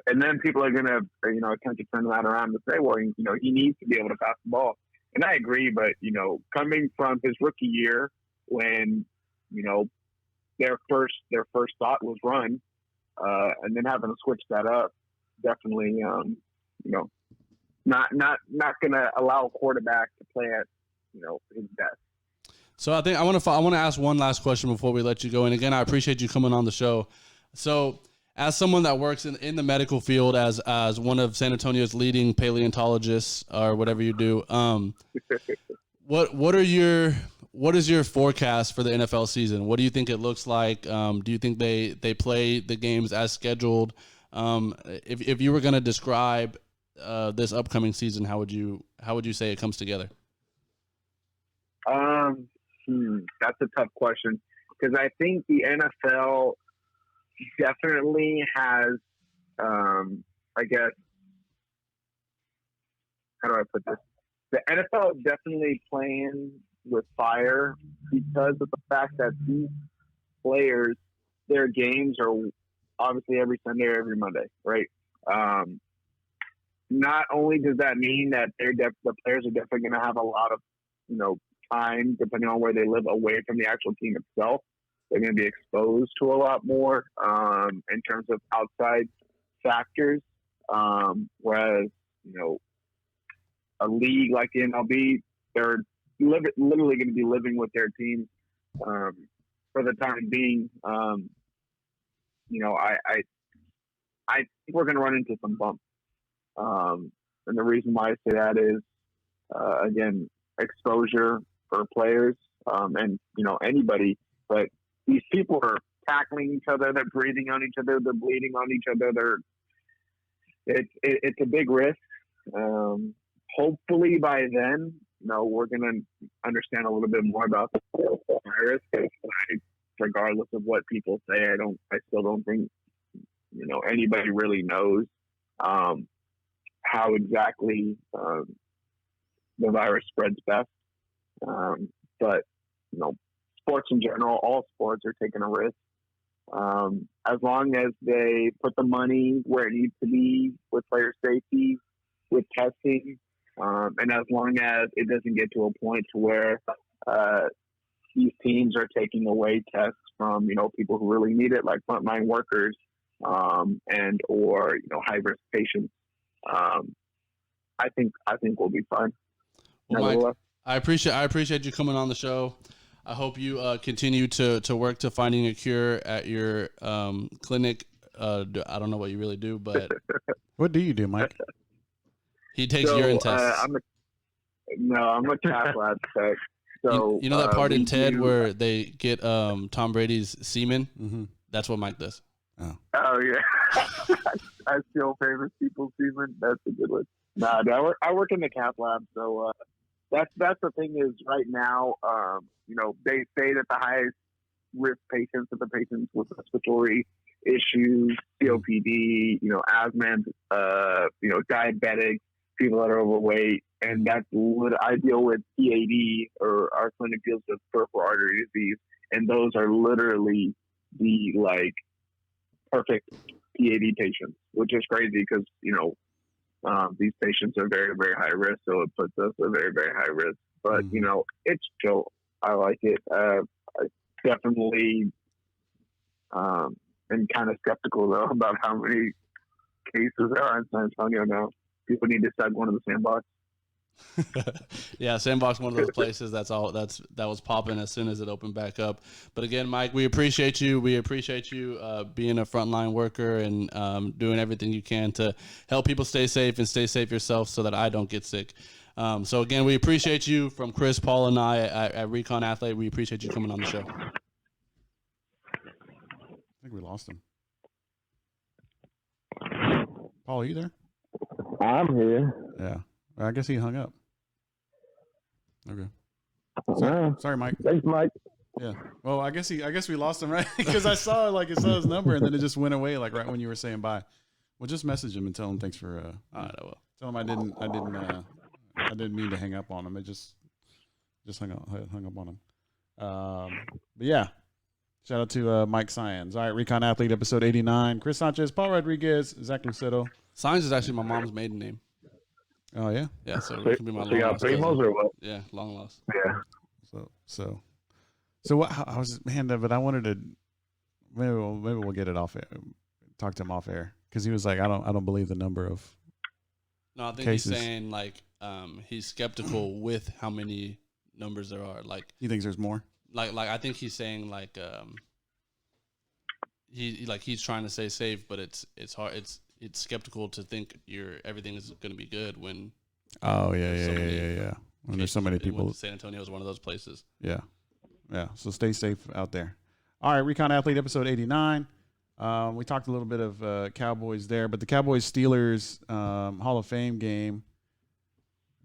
and then people are going to, attempt to turn that around and say, well, he needs to be able to pass the ball. And I agree, but, coming from his rookie year when, their first thought was run, and then having to switch that up, definitely, not going to allow a quarterback to play at, his best. So I think I want to ask one last question before we let you go. And again, I appreciate you coming on the show. So as someone that works in the medical field, as one of San Antonio's leading paleontologists or whatever you do, what is your forecast for the NFL season? What do you think it looks like? Do you think they play the games as scheduled? If you were going to describe this upcoming season, how would you say it comes together? That's a tough question, because I think the NFL definitely has, I guess, how do I put this? The NFL is definitely playing with fire because of the fact that these players, their games are obviously every Sunday or every Monday, right? Not only does that mean that the players are definitely going to have a lot of, time, depending on where they live, away from the actual team itself. They're going to be exposed to a lot more in terms of outside factors. Whereas, a league like the MLB, they're literally going to be living with their team for the time being. I think we're going to run into some bumps. And the reason why I say that is, again, exposure for players and, anybody. But these people are tackling each other. They're breathing on each other. They're bleeding on each other. It's a big risk. Hopefully by then, we're going to understand a little bit more about the virus. Regardless of what people say, I still don't think, anybody really knows how exactly the virus spreads best. But, sports in general, all sports are taking a risk. As long as they put the money where it needs to be with player safety, with testing, and as long as it doesn't get to a point to where these teams are taking away tests from, people who really need it, like frontline workers and or high risk patients. I think we'll be fine. Well, Mike, I appreciate you coming on the show. I hope you continue to work to finding a cure at your clinic. I don't know what you really do, but what do you do, Mike? He takes urine tests. I'm a cath lab tech. So you know that part in TED where they get Tom Brady's semen? Mm-hmm. That's what Mike does. Oh yeah, I steal famous people's semen. That's a good one. Nah, I work in the cath lab, so that's the thing is right now. They say that the highest risk patients are the patients with respiratory issues, COPD, asthma, diabetics, people that are overweight, and that's what I deal with PAD, or our clinic deals with peripheral artery disease, and those are literally the perfect PAD patients, which is crazy because these patients are very, very high risk, so it puts us at very, very high risk. But it's chill. I like it. I definitely am kind of skeptical though about how many cases there are in San Antonio now. People need to start going to the Sandbox. Yeah, Sandbox, one of those places that was popping as soon as it opened back up. But again, Mike, we appreciate you. We appreciate you being a frontline worker and doing everything you can to help people stay safe and stay safe yourself so that I don't get sick. So again, we appreciate you from Chris, Paul, and I at Recon Athlete. We appreciate you coming on the show. I think we lost him. Paul, are you there? I'm here. Yeah. I guess he hung up. Okay. Sorry, Mike. Thanks, Mike. Yeah. Well, I guess we lost him, right? Because I saw his number and then it just went away right when you were saying bye. Well, just message him and tell him thanks for. All right, I will. Tell him I didn't mean to hang up on him. It just hung up on him. But yeah. Shout out to Mike Science. All right, Recon Athlete, episode 89. Chris Sanchez, Paul Rodriguez, Zach Luceto. Science is actually my mom's maiden name. Oh yeah, yeah. So it can be my long lost primos or what? Yeah, long lost. Yeah. So what? I was but I wanted to maybe we'll get it off air. Talk to him off air because he was like, I don't believe the number of. No, I think cases. He's saying he's skeptical with how many numbers there are. He thinks there's more. I think he's saying he's trying to stay safe, but it's hard. It's skeptical to think everything is going to be good when. Oh yeah. When there's so many people. San Antonio is one of those places. Yeah. So stay safe out there. All right, Recon Athlete, episode 89. We talked a little bit of Cowboys there, but the Cowboys-Steelers Hall of Fame game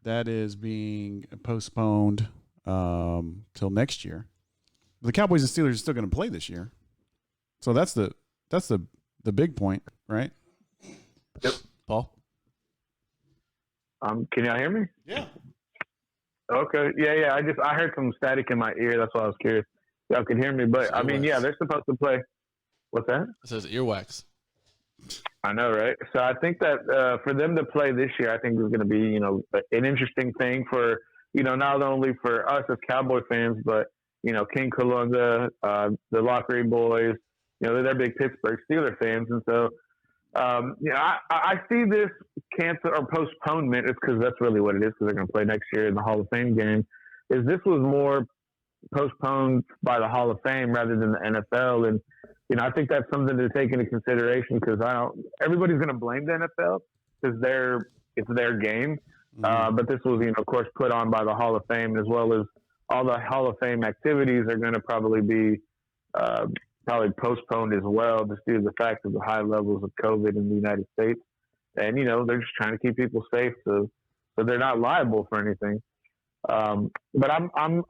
that is being postponed till next year. The Cowboys and Steelers are still going to play this year, so that's the big point, right? Yep. Paul? Can y'all hear me? Yeah. Okay. Yeah. I heard some static in my ear. That's why I was curious. Y'all can hear me, but they're supposed to play. What's that? It says earwax. I know, right? So I think that for them to play this year, I think is going to be, an interesting thing for, not only for us as Cowboy fans, but, King Kalunga, the Lockery boys, they're big Pittsburgh Steelers fans. And so, I see this cancel or postponement. It's because that's really what it is, because they're going to play next year in the Hall of Fame game. Is this was more postponed by the Hall of Fame rather than the NFL, and I think that's something to take into consideration because everybody's going to blame the NFL because they're it's their game. But this was, of course, put on by the Hall of Fame, as well as all the Hall of Fame activities are going to probably be postponed as well, just due to the fact of the high levels of COVID in the United States. And they're just trying to keep people safe, so they're not liable for anything. But I'm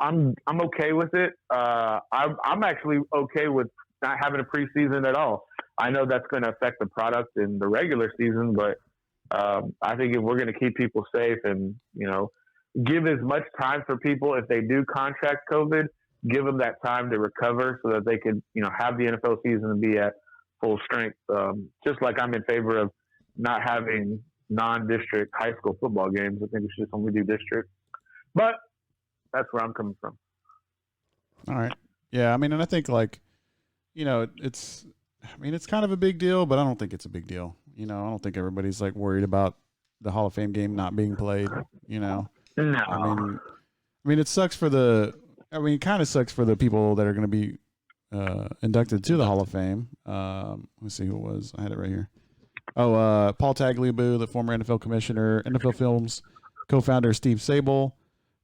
okay with it. I'm actually okay with not having a preseason at all. I know that's going to affect the product in the regular season, but I think if we're going to keep people safe and give as much time for people, if they do contract COVID, give them that time to recover so that they could have the NFL season and be at full strength. Just like I'm in favor of not having non-district high school football games. I think we should only do district. But that's where I'm coming from. All right. Yeah, and I think it's kind of a big deal, but I don't think it's a big deal. I don't think everybody's worried about the Hall of Fame game not being played, No. It sucks for it kind of sucks for the people that are going to be inducted to the Hall of Fame. Let's see who it was. I had it right here. Oh, Paul Tagliabue, the former NFL commissioner, NFL Films co-founder Steve Sable,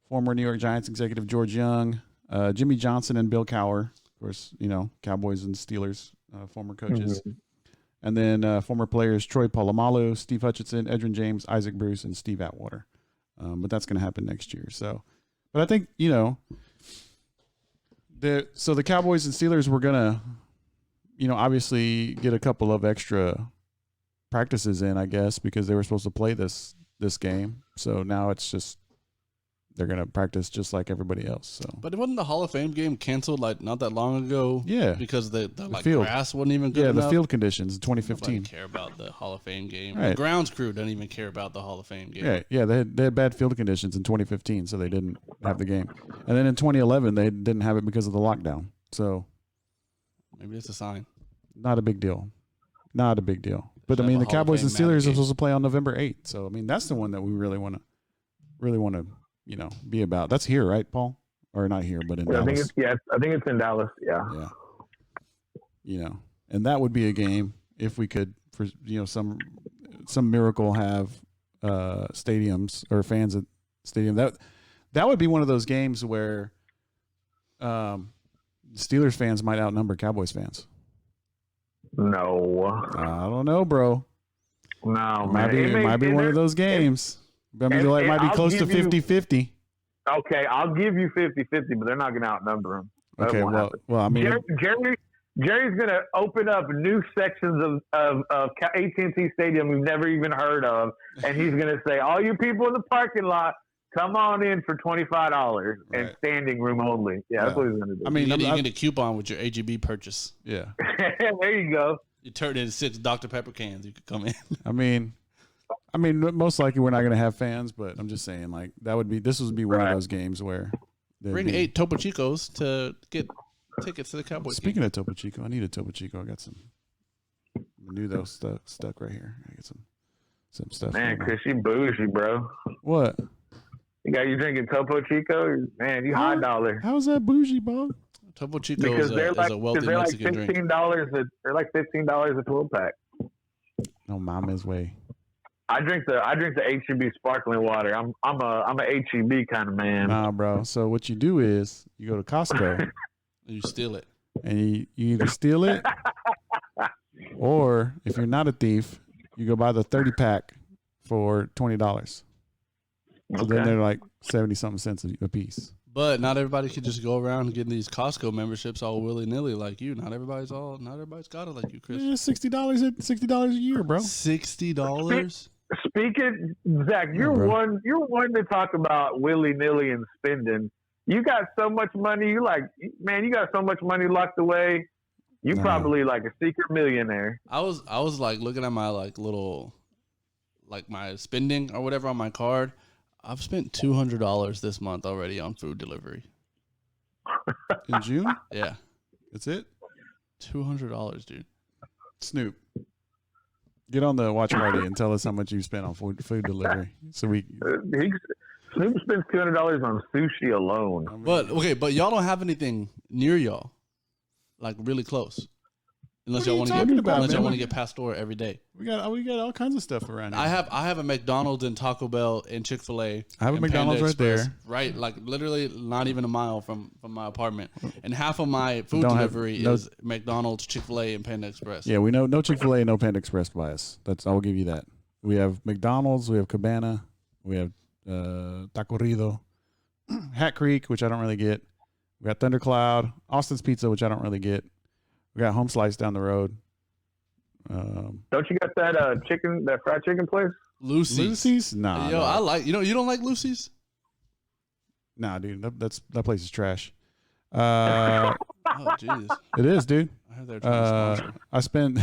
former New York Giants executive George Young, Jimmy Johnson and Bill Cowher, of course, Cowboys and Steelers former coaches. Mm-hmm. And then former players Troy Polamalu, Steve Hutchinson, Edrin James, Isaac Bruce, and Steve Atwater. But that's going to happen next year. So, but I think, the Cowboys and Steelers were going to, obviously get a couple of extra practices in, I guess, because they were supposed to play this game. So now it's just they're going to practice just like everybody else. So, but wasn't the Hall of Fame game canceled not that long ago? Yeah, because the field grass wasn't even good. Yeah, enough. The field conditions in 2015. Nobody care about the Hall of Fame game. Right. The grounds crew doesn't even care about the Hall of Fame game. Right. Yeah, they had bad field conditions in 2015, so they didn't have the game. And then in 2011, they didn't have it because of the lockdown. So maybe it's a sign. Not a big deal. Not a big deal. But the Cowboys and Steelers are supposed to play on November 8th. So that's the one that we really want to be about. That's here, right, Paul? Or not here, but in Dallas. I think it's in Dallas. Yeah. Yeah. And that would be a game if we could, for some miracle, have stadiums or fans at stadium. That would be one of those games where Steelers fans might outnumber Cowboys fans. No, I don't know, bro. No, man. It might be one of those games. It might be close to 50-50. Okay, I'll give you 50-50, but they're not going to outnumber them. Okay, Jerry's going to open up new sections of AT&T Stadium we've never even heard of, and he's going to say, all you people in the parking lot, come on in for $25 and standing room only. Yeah, that's what he's going to do. You get a coupon with your AGB purchase. Yeah. There you go. You turn it into 6 Dr. Pepper cans. You could come in. I mean, most likely we're not going to have fans, but I'm just saying, this would be one of those games where bring 8 Topo Chicos to get tickets to the Cowboys. Speaking of Topo Chico, I need a Topo Chico. I got some new those stuck right here. I get some stuff. Man, Chris, you bougie, bro. What? You drinking Topo Chico? Man, you high dollar. How's that bougie, Bob? Topo Chico is a wealthy Mexican drink. They're like $15 a 12-pack. No mama's way. I drink the HEB sparkling water. I'm a HEB kind of man. Nah, bro. So what you do is you go to Costco. And you steal it. And you either steal it, or if you're not a thief, you go buy the 30-pack for $20. So then they're like 70-something cents a piece. But not everybody can just go around getting these Costco memberships all willy nilly like you. Not everybody's got it like you, Chris. Yeah, $60 a year, bro. $60. Speaking, Zach, you're one to talk about willy nilly and spending. You got so much money. You got so much money locked away. You probably like a secret millionaire. I was like looking at my little my spending or whatever on my card. I've spent $200 this month already on food delivery. In June? Yeah. That's it? $200, dude. Snoop, get on the watch party and tell us how much you spent on food delivery. So Snoop spends $200 on sushi alone. But y'all don't have anything near y'all, like really close. Unless What are y'all you want to talking get about, unless y'all man? want to get Pastor every day. We got all kinds of stuff around here. I have a McDonald's and Taco Bell and Chick-fil-A. I have a and McDonald's Panda right Express, there. right? Like literally not even a mile from my apartment. And half of my food Don't have- delivery no- is McDonald's, Chick-fil-A, and Panda Express. Yeah, we know no Chick-fil-A, no Panda Express by us. I will give you that. We have McDonald's, we have Cabana, we have Tacorrido, Hat Creek, which I don't really get. We got Thundercloud, Austin's Pizza, which I don't really get. We got Home Slice down the road. Don't you got that fried chicken place? Lucy's. Nah, Yo, no. I like you don't like Lucy's? Nah, dude, that place is trash. Oh jeez. It is, dude. I heard they were trying to sponsor. I spent.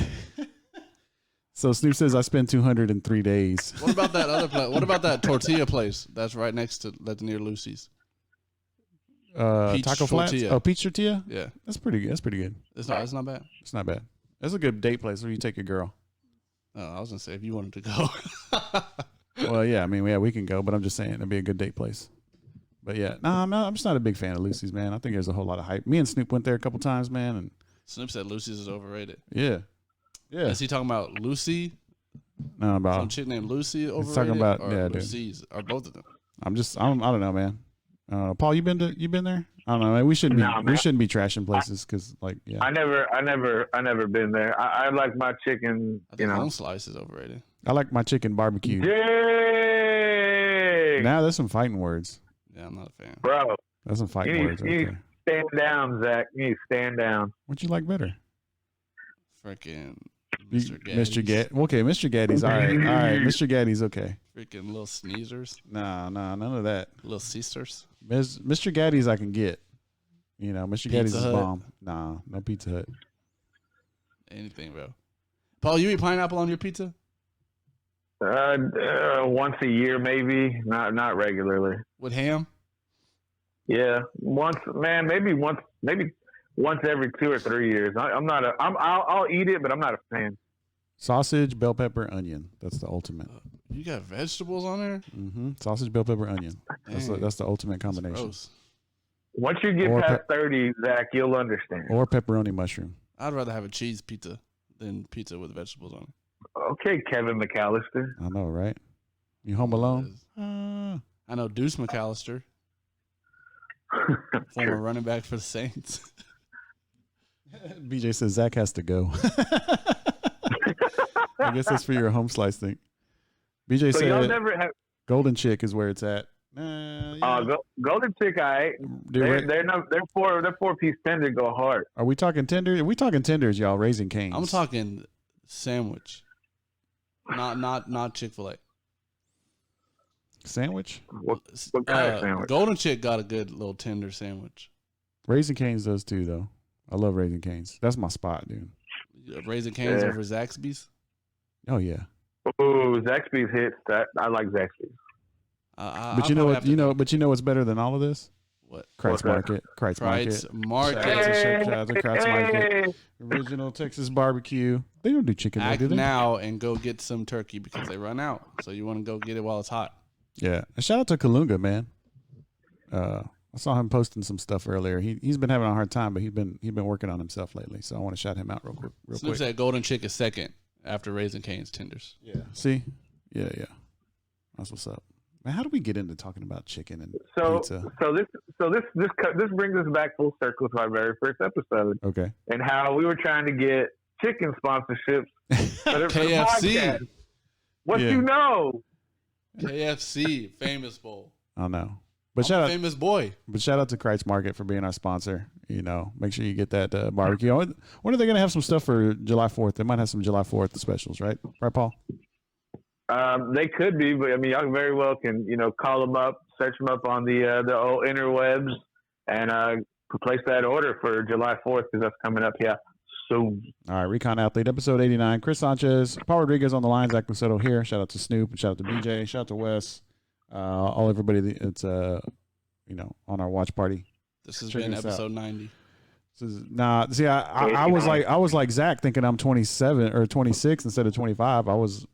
So Snoop says I spent 203 days. What about that other place? What about that tortilla place that's right next to that's near Lucy's? Peach Taco Flats. tortilla. Oh, peach tortilla. Yeah. That's pretty good. That's pretty good. It's not bad. It's not bad. That's a good date place where you take your girl. Oh, I was gonna say if you wanted to go. Well, yeah. I mean, yeah, we can go, but I'm just saying it'd be a good date place. But yeah, no, I'm just not a big fan of Lucy's, man. I think there's a whole lot of hype. Me and Snoop went there a couple times, man, and Snoop said Lucy's is overrated. yeah. Is he talking about Lucy? No, Some about. chick named Lucy overrated? talking about- or yeah, dude. Lucy's, or both of them. I don't know, man. Paul, you been there? I don't know, man. We shouldn't be Nah, man. we shouldn't be trashing places because, like, yeah. I never been there. I like my chicken, I think Home Slice is overrated. I like my chicken barbecue. Dang! Now there's some fighting words. Yeah, I'm not a fan. Bro, There's some fighting words right you need there. to stand down, Zach. You need to stand down. What you like better? Freaking Mr. Mr. Gaddy's. Gadd. Okay, Mr. Gaddy's all right. All right, Mr. Gaddy's okay. Freaking little sneezers. Nah, none of that. Little sisters. Mr. Gaddy's I can get. You know, Mr. Gaddy's is Hut. bomb. Nah, no Pizza Hut. Anything, bro. Paul, you eat pineapple on your pizza? Once a year, maybe. Not regularly. With ham? Yeah, maybe once every 2 or 3 years. I'll eat it, but I'm not a fan. Sausage, bell pepper, onion. That's the ultimate. You got vegetables on there? Sausage, bell pepper, onion. Dang. That's the ultimate That's combination. gross. Once you get Or past 30, Zach, you'll understand. Or pepperoni mushroom. I'd rather have a cheese pizza than pizza with vegetables on it. Okay, Kevin McAllister. I know, right? You home alone? I know Deuce McAllister, former running back for the Saints. BJ says Zach has to go. I guess that's for your home slice thing. BJ So y'all said never have Golden Chick is where it's at. Yeah. Golden Chick. Dude, They're 4-piece tender go hard. are we talking tender? Are we talking tenders, y'all? Raising Cane's. I'm talking sandwich, not Chick-fil-A. Sandwich. What kind of sandwich? Golden Chick got a good little tender sandwich. Raising Cane's does too, though. I love Raising Cane's. That's my spot, dude. Raisin Cane's Yeah. over Zaxby's. Oh yeah. Ooh, Zaxby's hits. I like Zaxby's. But you know what's better than all of this? What? Kreitz What's that? Market. Kreitz Market. Kreitz Market. Shout out to Kreitz Market. Original Texas barbecue. They don't do chicken there, Act do they? now and go get some turkey because they run out. So you want to go get it while it's hot. Yeah. And shout out to Kalunga, man. I saw him posting some stuff earlier. He's been having a hard time, but he's been working on himself lately. So I want to shout him out real Snoop quick. said Golden Chick is second after Raisin Cane's tenders. Yeah. See? Yeah. That's what's up. Man, how do we get into talking about chicken and pizza? So this brings us back full circle to our very first episode Okay. and how we were trying to get chicken sponsorships for the KFC. podcast. What Yeah. you know? KFC, famous bowl. I know. But I'm shout a out famous boy. But shout out to Kreitz Market for being our sponsor. You know, make sure you get that barbecue. When are they going to have some stuff for July 4th? They might have some July 4th specials, right? Right, Paul? They could be, but I mean, y'all very well can call them up, search them up on the old interwebs, and place that order for July 4th because that's coming up soon. All right, Recon Athlete, episode 89. Chris Sanchez, Paul Rodriguez on the line, Zach Luceto here. Shout out to Snoop, and shout out to BJ, shout out to Wes, everybody that's on our watch party. This has Checking been us out. episode 90. I was like Zach, thinking I'm 27 or 26 instead of 25. I was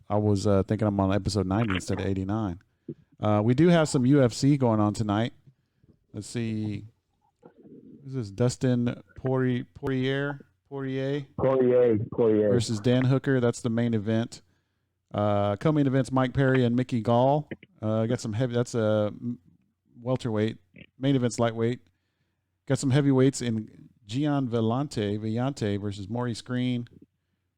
thinking I'm on episode 90 instead of 89. We do have some UFC going on tonight. Let's see. Who's this? Dustin Poirier Poirier Poirier. versus Dan Hooker. That's the main event. Co-main events: Mike Perry and Mickey Gall. Got some heavy. That's a welterweight. Main events: lightweight. Got some heavyweights in Gian Villante versus Maurice Green.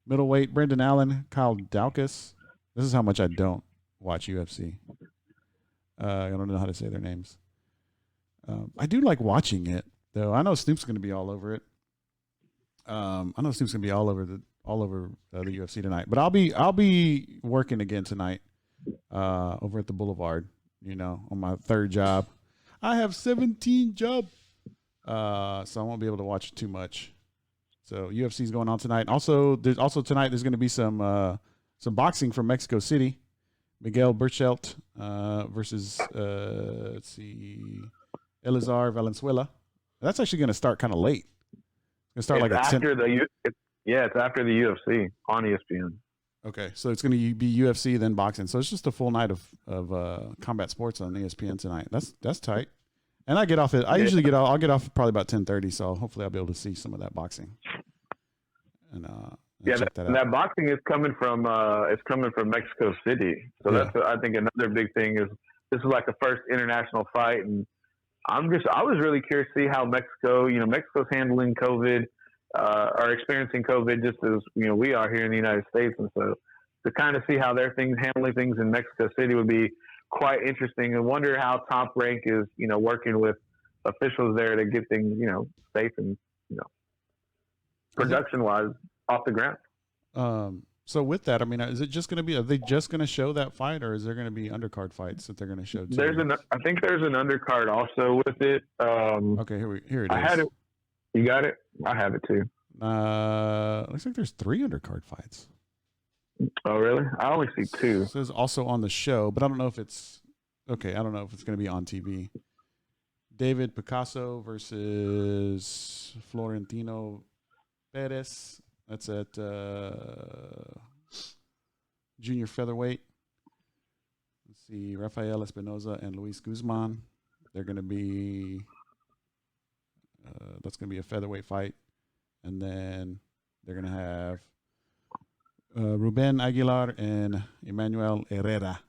Middleweight: Brendan Allen, Kyle Daukaus. This is how much I don't watch UFC. I don't know how to say their names. I do like watching it, though. I know Snoop's going to be all over it. I know Snoop's going to be all over the UFC tonight. But I'll be working again tonight over at the Boulevard. On my third job. I have 17 jobs, so I won't be able to watch too much. So UFC's going on tonight. Also, tonight there's going to be some boxing from Mexico City. Miguel Burchelt versus let's see, Elizar Valenzuela. That's actually going to start kind of late. It's going to start it's after it's after the UFC on ESPN. Okay, so it's going to be UFC then boxing. So it's just a full night of combat sports on ESPN tonight. That's tight. And I get off it. I'll get off probably about 10:30. So hopefully I'll be able to see some of that boxing. And check that out. That boxing is coming from Mexico City. So that's I think another big thing is this is like the first international fight, and I was really curious to see how Mexico's handling COVID, are experiencing COVID just as we are here in the United States, and so to kind of see how they're handling things in Mexico City would be quite interesting. And wonder how Top Rank is working with officials there to get things safe and production wise off the ground. So with that, I mean, is it just going to be? Are they just going to show that fight, or is there going to be undercard fights that they're going to show too? I think there's an undercard also with it. Okay, here it is. I had it. You got it. I have it too. Looks like there's 3 undercard fights. Oh, really? I only see 2. It says also on the show, but I don't know if it's okay. I don't know if it's going to be on TV. David Picasso versus Florentino Perez. That's at junior featherweight. Let's see, Rafael Espinoza and Luis Guzman. They're going to be that's going to be a featherweight fight. And then they're going to have Ruben Aguilar and Emmanuel Herrera.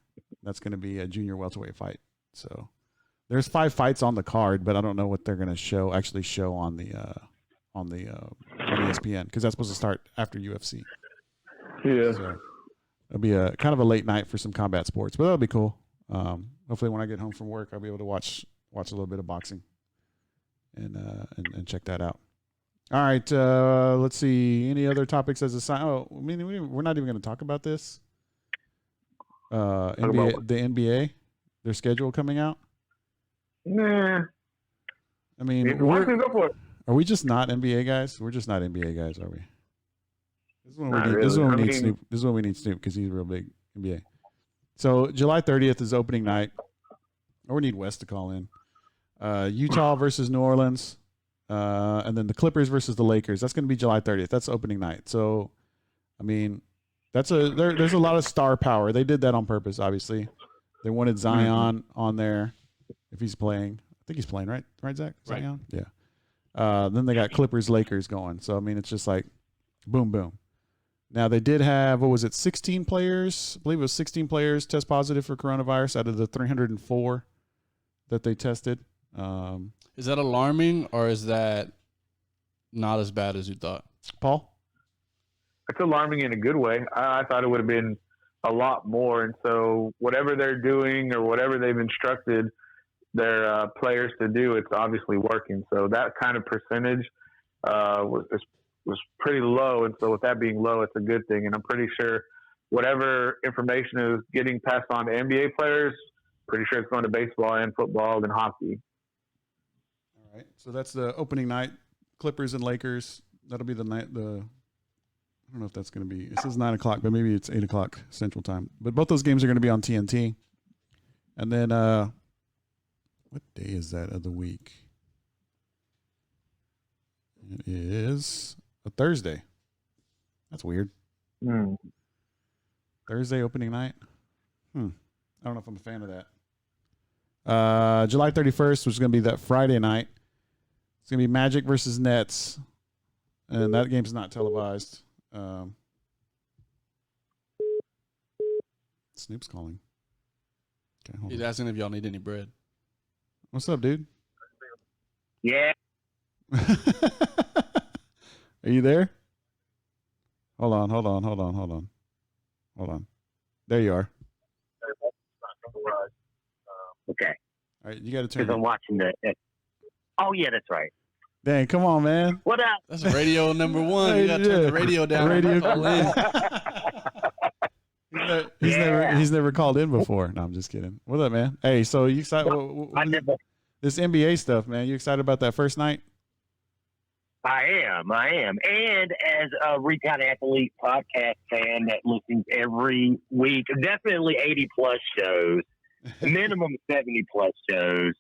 That's going to be a junior welterweight fight. So there's 5 fights on the card, but I don't know what they're going to show on the ESPN, because that's supposed to start after UFC. Yeah. So it'll be a kind of a late night for some combat sports, but that'll be cool. Hopefully when I get home from work, I'll be able to watch a little bit of boxing and check that out. All right. Let's see. Any other topics as a sign? Oh, I mean, we're not even going to talk about this. NBA, the NBA, their schedule coming out. Nah. I mean, are we just not NBA guys? We're just not NBA guys, are we? This is when we need Snoop because he's real big NBA. So July 30th is opening night. Or we need Wes to call in. Utah versus New Orleans. And then the Clippers versus the Lakers. That's going to be July 30th. That's opening night. So, I mean, there's a lot of star power. They did that on purpose, obviously. They wanted Zion on there if he's playing. I think he's playing, right? Right, Zach? Zion? Right. Yeah. Then they got Clippers, Lakers going. So, I mean, it's just like boom, boom. Now, they did have, 16 players? I believe it was 16 players test positive for coronavirus out of the 304 that they tested. Is that alarming, or is that not as bad as you thought? Paul? It's alarming in a good way. I thought it would have been a lot more. And so whatever they're doing or whatever they've instructed their players to do, it's obviously working. So that kind of percentage was pretty low. And so with that being low, it's a good thing. And I'm pretty sure whatever information is getting passed on to NBA players, pretty sure it's going to baseball and football and hockey. All right. So that's the opening night, Clippers and Lakers. That'll be the night. I don't know if that's going to be. It says 9 o'clock, but maybe it's 8 o'clock Central Time. But both those games are going to be on TNT. And then, what day is that of the week? It is a Thursday. That's weird. Thursday opening night. I don't know if I'm a fan of that. July 31st, which is going to be that Friday night. It's going to be Magic versus Nets. and that game's not televised. Snoop's calling. Okay, hold He's on. asking if y'all need any bread. What's up, dude? Yeah. Are you there? Hold on. There you are. Okay. All right, you got to turn. Because I'm watching the. Oh yeah, that's right. Dang, come on, man. What up? That's radio number one. You got to turn the radio down. Radio Call in. He's never called in before. No, I'm just kidding. What's up, man? Hey, so you excited? This NBA stuff, man. You excited about that first night? I am. And as a Recon Athlete podcast fan that listens every week, definitely 80 plus shows, minimum 70 plus shows.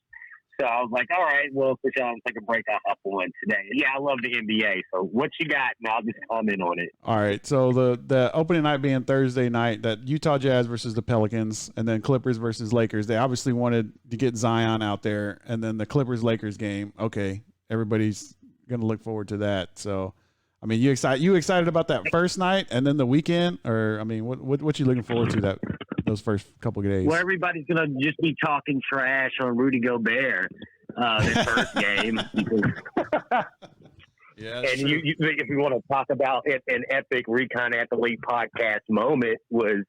So I was like, all right, well, for sure, I'll take a break. I'll hop on today. Yeah, I love the NBA. So what you got? And I'll just comment on it. All right. So the opening night being Thursday night, that Utah Jazz versus the Pelicans, and then Clippers versus Lakers. They obviously wanted to get Zion out there, and then the Clippers-Lakers game. Okay, everybody's going to look forward to that. So, I mean, you excited about that first night and then the weekend? Or, I mean, what you looking forward to those first couple of days? Well, everybody's going to just be talking trash on Rudy Gobert this first game. Yeah, and if you want to talk about it, an epic Recon Athlete podcast moment was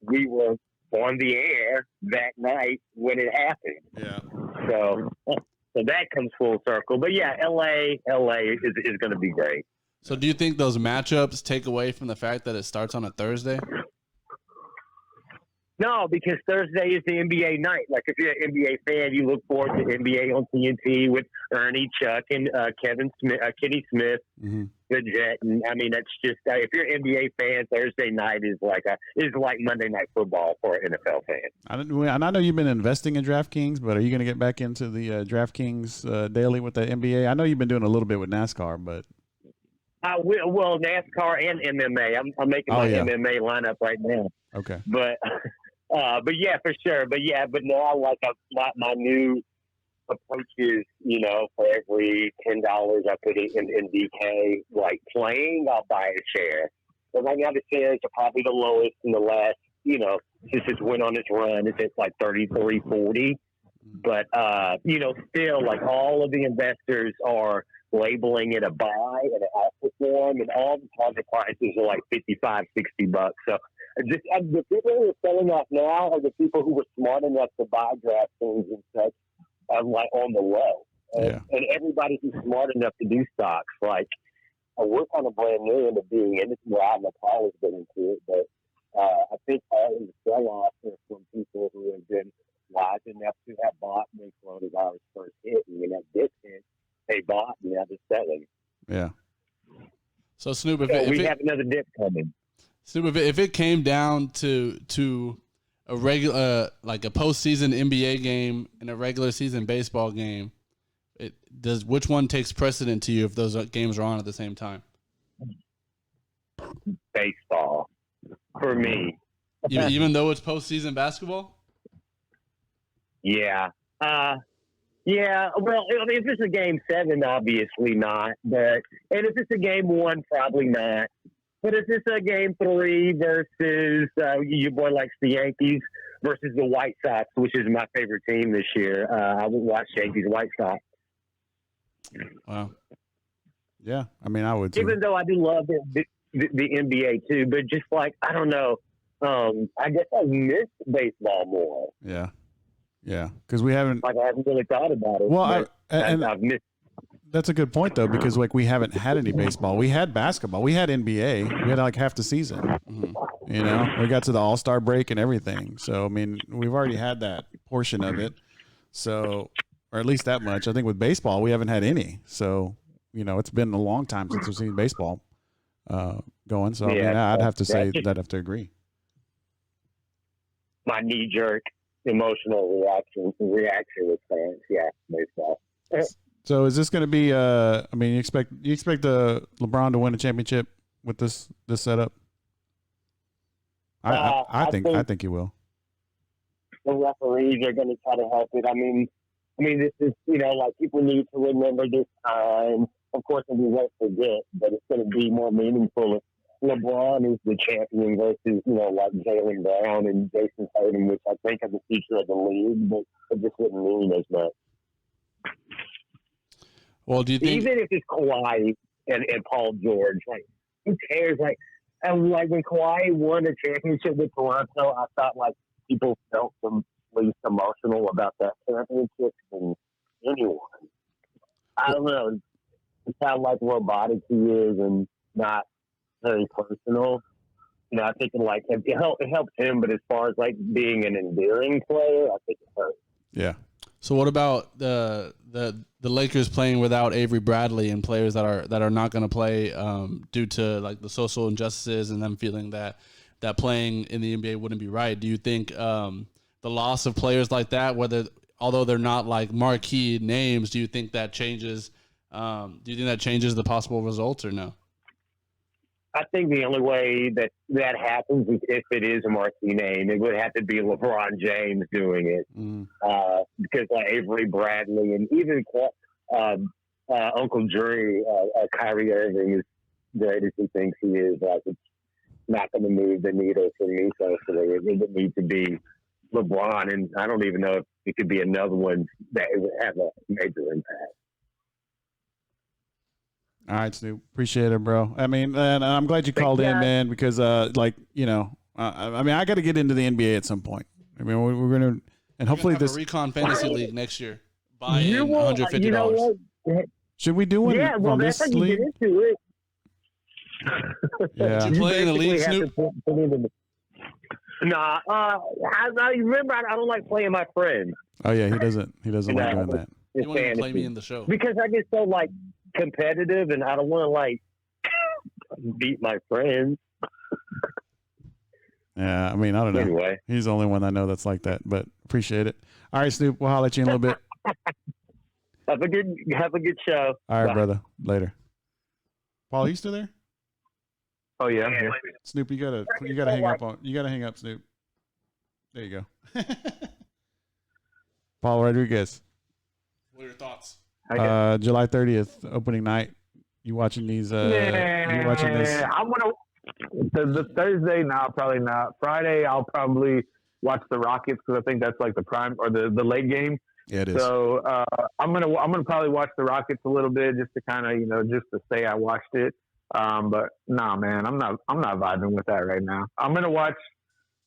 we were on the air that night when it happened. Yeah. So that comes full circle. But yeah, LA is going to be great. So do you think those matchups take away from the fact that it starts on a Thursday? No, because Thursday is the NBA night. Like, if you're an NBA fan, you look forward to NBA on TNT with Ernie, Chuck, and Kenny Smith, the Jet. And I mean, that's just if you're an NBA fan, Thursday night is like Monday Night Football for an NFL fan. I know you've been investing in DraftKings, but are you going to get back into the DraftKings daily with the NBA? I know you've been doing a little bit with NASCAR, but I will. Well, NASCAR and MMA. I'm making my MMA lineup right now. Okay, but yeah, for sure. But now, like, my new approach is, for every $10 I put in DK, like playing, I'll buy a share. So right now the shares are probably the lowest in the last, since it went on its run, it's at like 33, 40. But still, like, all of the investors are labeling it a buy and an outperform, and all the target prices are like $55, $60. So the people who are selling off now are the people who were smart enough to buy DraftKings and such, like, on the low. And everybody who's smart enough to do stocks, like, we're kind of brand new into being in it. Well, I've always been into it, but I think all of the sell-off are from people who have been wise enough to have bought when coronavirus first hit, and when that dip hit, they bought, and now they're selling. Yeah. So, Snoop, we have another dip coming. Snoop, if it came down to a regular, like a postseason NBA game and a regular season baseball game, which one takes precedent to you if those games are on at the same time? Baseball, for me. Even though it's postseason basketball? Yeah. Yeah, well, if it's a game 7, obviously not. And if it's a game 1, probably not. But if it's a game 3 versus your boy likes the Yankees versus the White Sox, which is my favorite team this year, I would watch Yankees White Sox. Wow. Yeah, I mean, I would too. Even though I do love the NBA too, but just like, I don't know, I guess I miss baseball more. Yeah. Yeah, because I haven't really thought about it. Well, I've missed. That's a good point, though, because like we haven't had any baseball. We had basketball. We had NBA. We had like half the season. Mm-hmm. We got to the All-Star break and everything. So I mean, we've already had that portion of it. So, or at least that much. I think with baseball, we haven't had any. So it's been a long time since we've seen baseball going. So I mean, I'd have to say that I have to agree. My knee-jerk emotional reaction with fans, baseball. So is this going to be? I mean, you expect LeBron to win a championship with this setup? I think he will. The referees are going to try to help it. I mean, this is like, people need to remember this time. of course, we won't forget, but it's going to be more meaningful if LeBron is the champion versus, like Jaylen Brown and Jason Tatum, which I think are the future of the league, but it just wouldn't mean as much. Well, do you think even if it's Kawhi and Paul George, like who cares? And when Kawhi won a championship with Toronto, I thought like people felt the least emotional about that championship than anyone. I don't know. It's how like robotic he is and not very personal. I think it helps him, but as far as like being an endearing player, I think it hurts. Yeah. so? What about the Lakers playing without Avery Bradley and players that are not going to play due to like the social injustices and them feeling that playing in the NBA wouldn't be right? Do you think the loss of players like that, although they're not like marquee names, do you think that changes? Do you think that changes the possible results or no? I think the only way that happens is if it is a marquee name. It would have to be LeBron James doing it, because like Avery Bradley and even Uncle Drew, Kyrie Irving, as great as he thinks he is, like it's not going to move the needle for me socially. It would need to be LeBron, and I don't even know if it could be another one that would have a major impact. All right, Snoop. Appreciate it, bro. I mean, and I'm glad you called in, man, because, I got to get into the NBA at some point. I mean, we're going to, and hopefully this. A Recon Fantasy League next year. Buy in $150. Should we do one? Yeah, well, that's how you get into it. Yeah. Did you play in the league, Snoop? Nah, I remember I don't like playing my friends. Oh yeah, he doesn't like doing that. You want to play me in the show because I get so like competitive, and I don't want to like beat my friends. Yeah, I mean, I don't know. Anyway, he's the only one I know that's like that, but appreciate it. All right, Snoop, we'll holler at you in a little bit. Have a good show. All right, Bye. brother. Later. Paul, are you still there? Oh yeah. Snoop, you gotta hang up Snoop. There you go. Paul Rodriguez. What are your thoughts? July 30th, opening night. You watching these? You watching this? I'm gonna the Thursday. No, probably not. Friday, I'll probably watch the Rockets because I think that's like the prime or the late game. Yeah, it is. So I'm gonna probably watch the Rockets a little bit just to kind of just to say I watched it. But nah, man, I'm not vibing with that right now. I'm gonna watch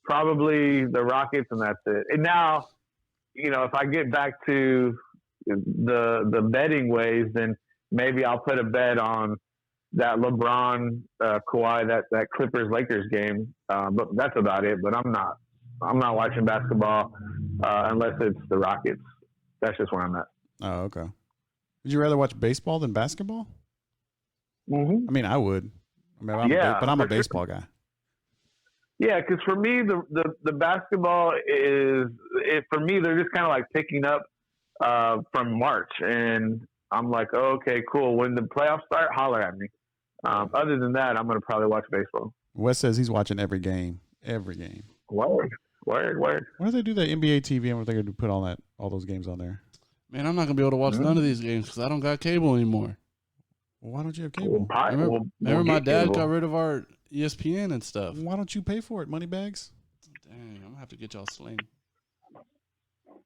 probably the Rockets and that's it. And now, if I get back to the betting ways, then maybe I'll put a bet on that LeBron Kawhi that Clippers Lakers game. But that's about it. But I'm not watching basketball unless it's the Rockets. That's just where I'm at. Oh, okay. Would you rather watch baseball than basketball? Mm-hmm. I mean, I would. but I'm a baseball guy. Yeah, because for me, the basketball for me, they're just kind of like picking up from March. And I'm like, oh, okay, cool. When the playoffs start, holler at me. Other than that, I'm going to probably watch baseball. Wes says he's watching every game. Every game. Word. Why do they do that NBA TV and what they're going to put all those games on there? Man, I'm not going to be able to watch none of these games because I don't got cable anymore. Well, why don't you have cable? Remember my dad got rid of our ESPN and stuff. Why don't you pay for it, Moneybags? Dang, I'm going to have to get y'all sling.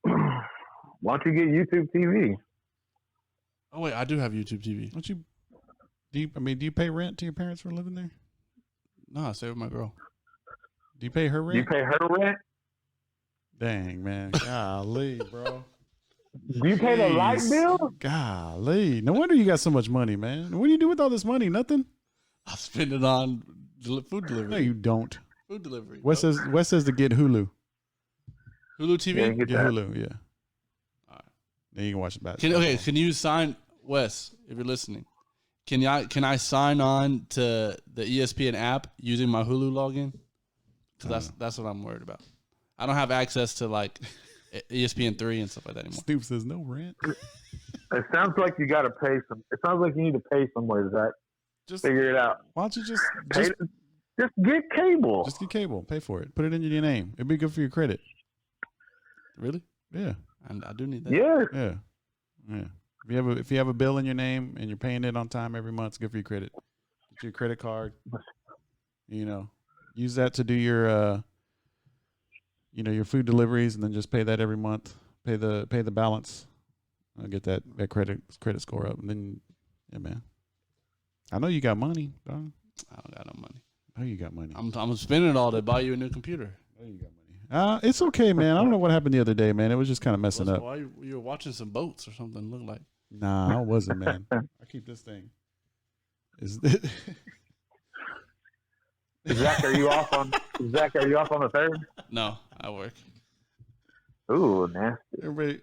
Why don't you get YouTube TV? Oh, wait, I do have YouTube TV. Do you pay rent to your parents for living there? No, I stay with my girl. Do you pay her rent? You pay her rent? Dang, man. Golly, bro. Do you pay the light bill? Golly. No wonder you got so much money, man. What do you do with all this money? Nothing? I spend it on food delivery. No, you don't. Food delivery. Wes says to get Hulu. Hulu TV? Yeah, get Hulu, yeah. All right. Then you can watch it back. Can you sign, Wes, if you're listening, can I sign on to the ESPN app using my Hulu login? Because that's what I'm worried about. I don't have access to like ESPN 3 and stuff like that anymore. Snoop says no rent. It sounds like you got to pay some. It sounds like you need to pay somewhere, Zach. Just figure it out. Why don't you just get cable? Just get cable. Pay for it. Put it in your name. It'd be good for your credit. Really? Yeah. And I do need that. Yeah. Yeah. Yeah. If you have a bill in your name and you're paying it on time every month, it's good for your credit. Get your credit card. Use that to do your your food deliveries, and then just pay that every month. Pay the balance. I'll get that credit score up, and then man. I know you got money, dog. I don't got no money. I know you got money. I'm spending it all to buy you a new computer. I know you got money. It's okay, man. I don't know what happened the other day, man. It was just kind of messing up. Why you were watching some boats or something? Looked like. Nah, I wasn't, man. I keep this thing. Is it? Zach, are you off on the third? No, I work. Ooh, nasty.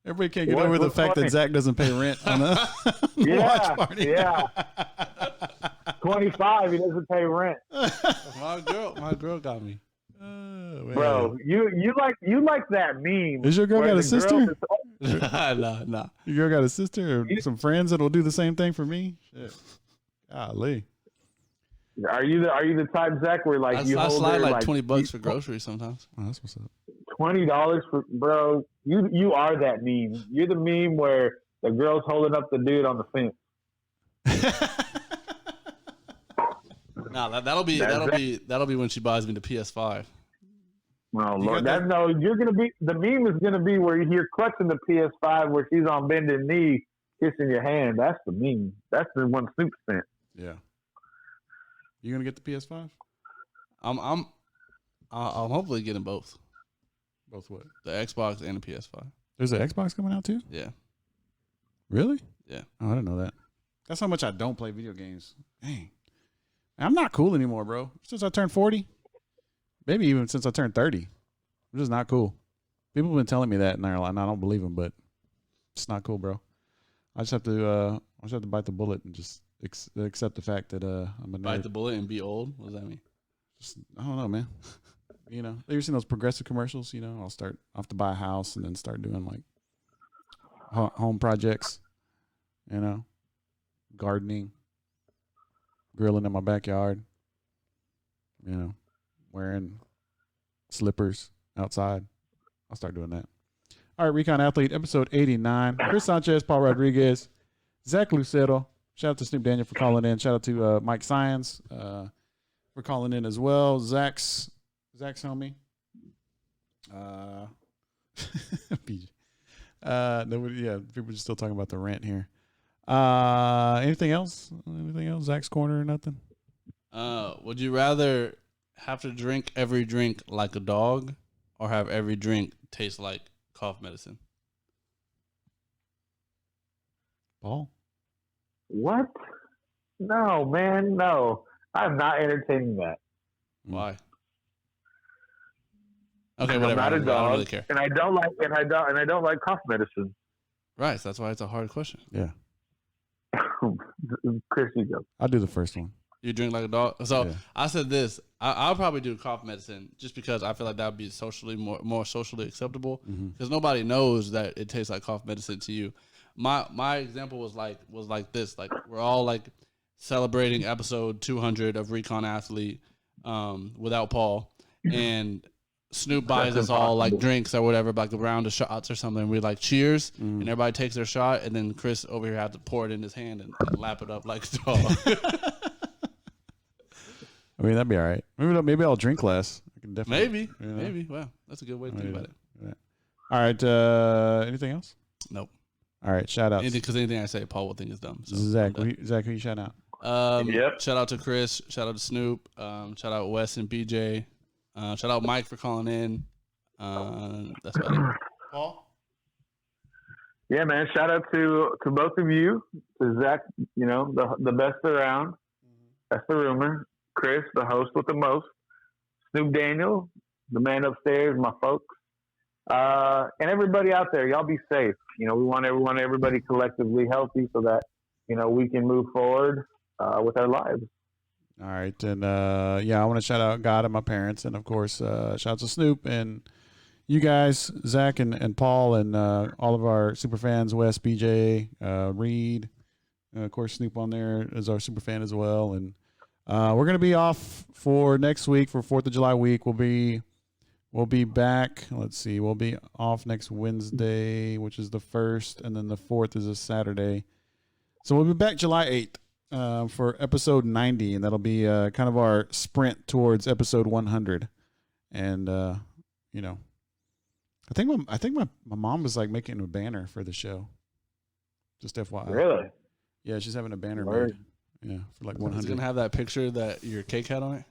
Everybody can't get over the fact that Zach doesn't pay rent on a watch party. Yeah. 25, he doesn't pay rent. My girl got me. Bro, you like that meme. Is your girl got a sister? Nah. Your girl got a sister or some friends that will do the same thing for me? Shit. Golly. Are you the type, Zach, where like I hold slide her, like $20 for groceries sometimes. Oh, that's what's up. $20 for bro? You are that meme. You're the meme where the girl's holding up the dude on the fence. Nah, that'll be when she buys me the PS5. Oh Lord, you're gonna be the meme is gonna be where you're clutching the PS5 where she's on bended knee kissing your hand. That's the meme. That's the one Snoop sent. Yeah. You gonna get the PS5? I'm hopefully getting both. Both what? The Xbox and the PS5. There's an Xbox coming out too? Yeah. Really? Yeah. Oh, I didn't know that. That's how much I don't play video games. Dang. I'm not cool anymore, bro. Since I turned 40. Maybe even since I turned 30. I'm just not cool. People have been telling me that, and they're like, I don't believe them, but it's not cool, bro. I just have to bite the bullet and just accept the fact that I'm a nerd. Bite the bullet and be old? What does that mean? Just, I don't know, man. You ever seen those progressive commercials? I'll have to buy a house and then start doing like home projects, gardening, grilling in my backyard, wearing slippers outside. I'll start doing that. All right, Recon Athlete, episode 89. Chris Sanchez, Paul Rodriguez, Zach Lucero. Shout out to Snupe Daniel for calling in. Shout out to Mike Science for calling in as well. Zach's homie. PJ. People are still talking about the rent here. Anything else? Zach's corner or nothing? Would you rather have to drink every drink like a dog or have every drink taste like cough medicine? Paul? What? No, man, no. I'm not entertaining that. Why? Okay, I'm whatever. not a dog, I don't really care. and I don't like cough medicine. Right, so that's why it's a hard question. Yeah. Chris, you go. I'll do the first one. You drink like a dog. So Yeah. I said this. I'll probably do cough medicine just because I feel like that would be socially more socially acceptable because nobody knows that it tastes like cough medicine to you. My example was like this. Like we're all like celebrating episode 200 of Recon Athlete without Paul, and Snoop buys us all like drinks or whatever, like a round of shots or something. We like cheers, and everybody takes their shot, and then Chris over here had to pour it in his hand and lap it up like a dog. I mean, that'd be all right. Maybe I'll drink less. I can definitely. Maybe. Wow, that's a good way to think about it. Yeah. All right. Anything else? Nope. All right. Shout out. Because anything I say, Paul will think is dumb. So Zach, who you shout out? Yep. Shout out to Chris. Shout out to Snoop. Shout out Wes and BJ. Shout out Mike for calling in. That's about it. Paul? Yeah, man. Shout out to both of you. To Zach, the best around. That's the rumor. Chris, the host with the most. Snupe Daniel, the man upstairs, my folks. And everybody out there, y'all be safe. We want everybody collectively healthy so that, we can move forward with our lives. All right. And I want to shout out God and my parents. And of course, shout out to Snoop and you guys, Zach and Paul, and all of our super fans, Wes, BJ, Reed. Of course, Snoop on there is our super fan as well. And we're going to be off for next week for 4th of July week. We'll be We'll be back. Let's see. We'll be off next Wednesday, which is the 1st, and then the 4th is a Saturday. So we'll be back July 8th for episode 90, and that'll be kind of our sprint towards episode 100. And you know, I think my mom was like making a banner for the show. Just FYI. Really? Yeah, she's having a banner Word. made. Yeah, for like Is it 100. gonna have that picture that your cake had on it?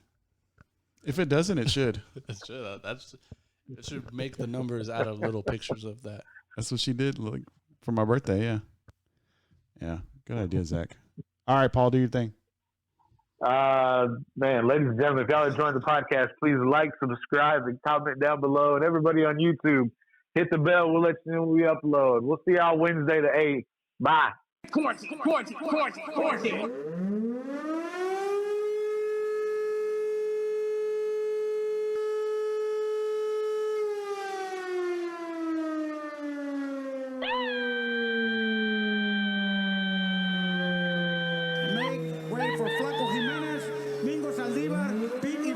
If it doesn't, it should. It should. It should make the numbers out of little pictures of that. That's what she did, like for my birthday. Yeah, yeah. Good idea, Zach. All right, Paul, do your thing. Man, ladies and gentlemen, if y'all enjoying the podcast, please like, subscribe, and comment down below. And everybody on YouTube, hit the bell. We'll let you know when we upload. We'll see y'all Wednesday the 8th. Bye. Make way for Flaco Jimenez, Mingo Saldívar, Pete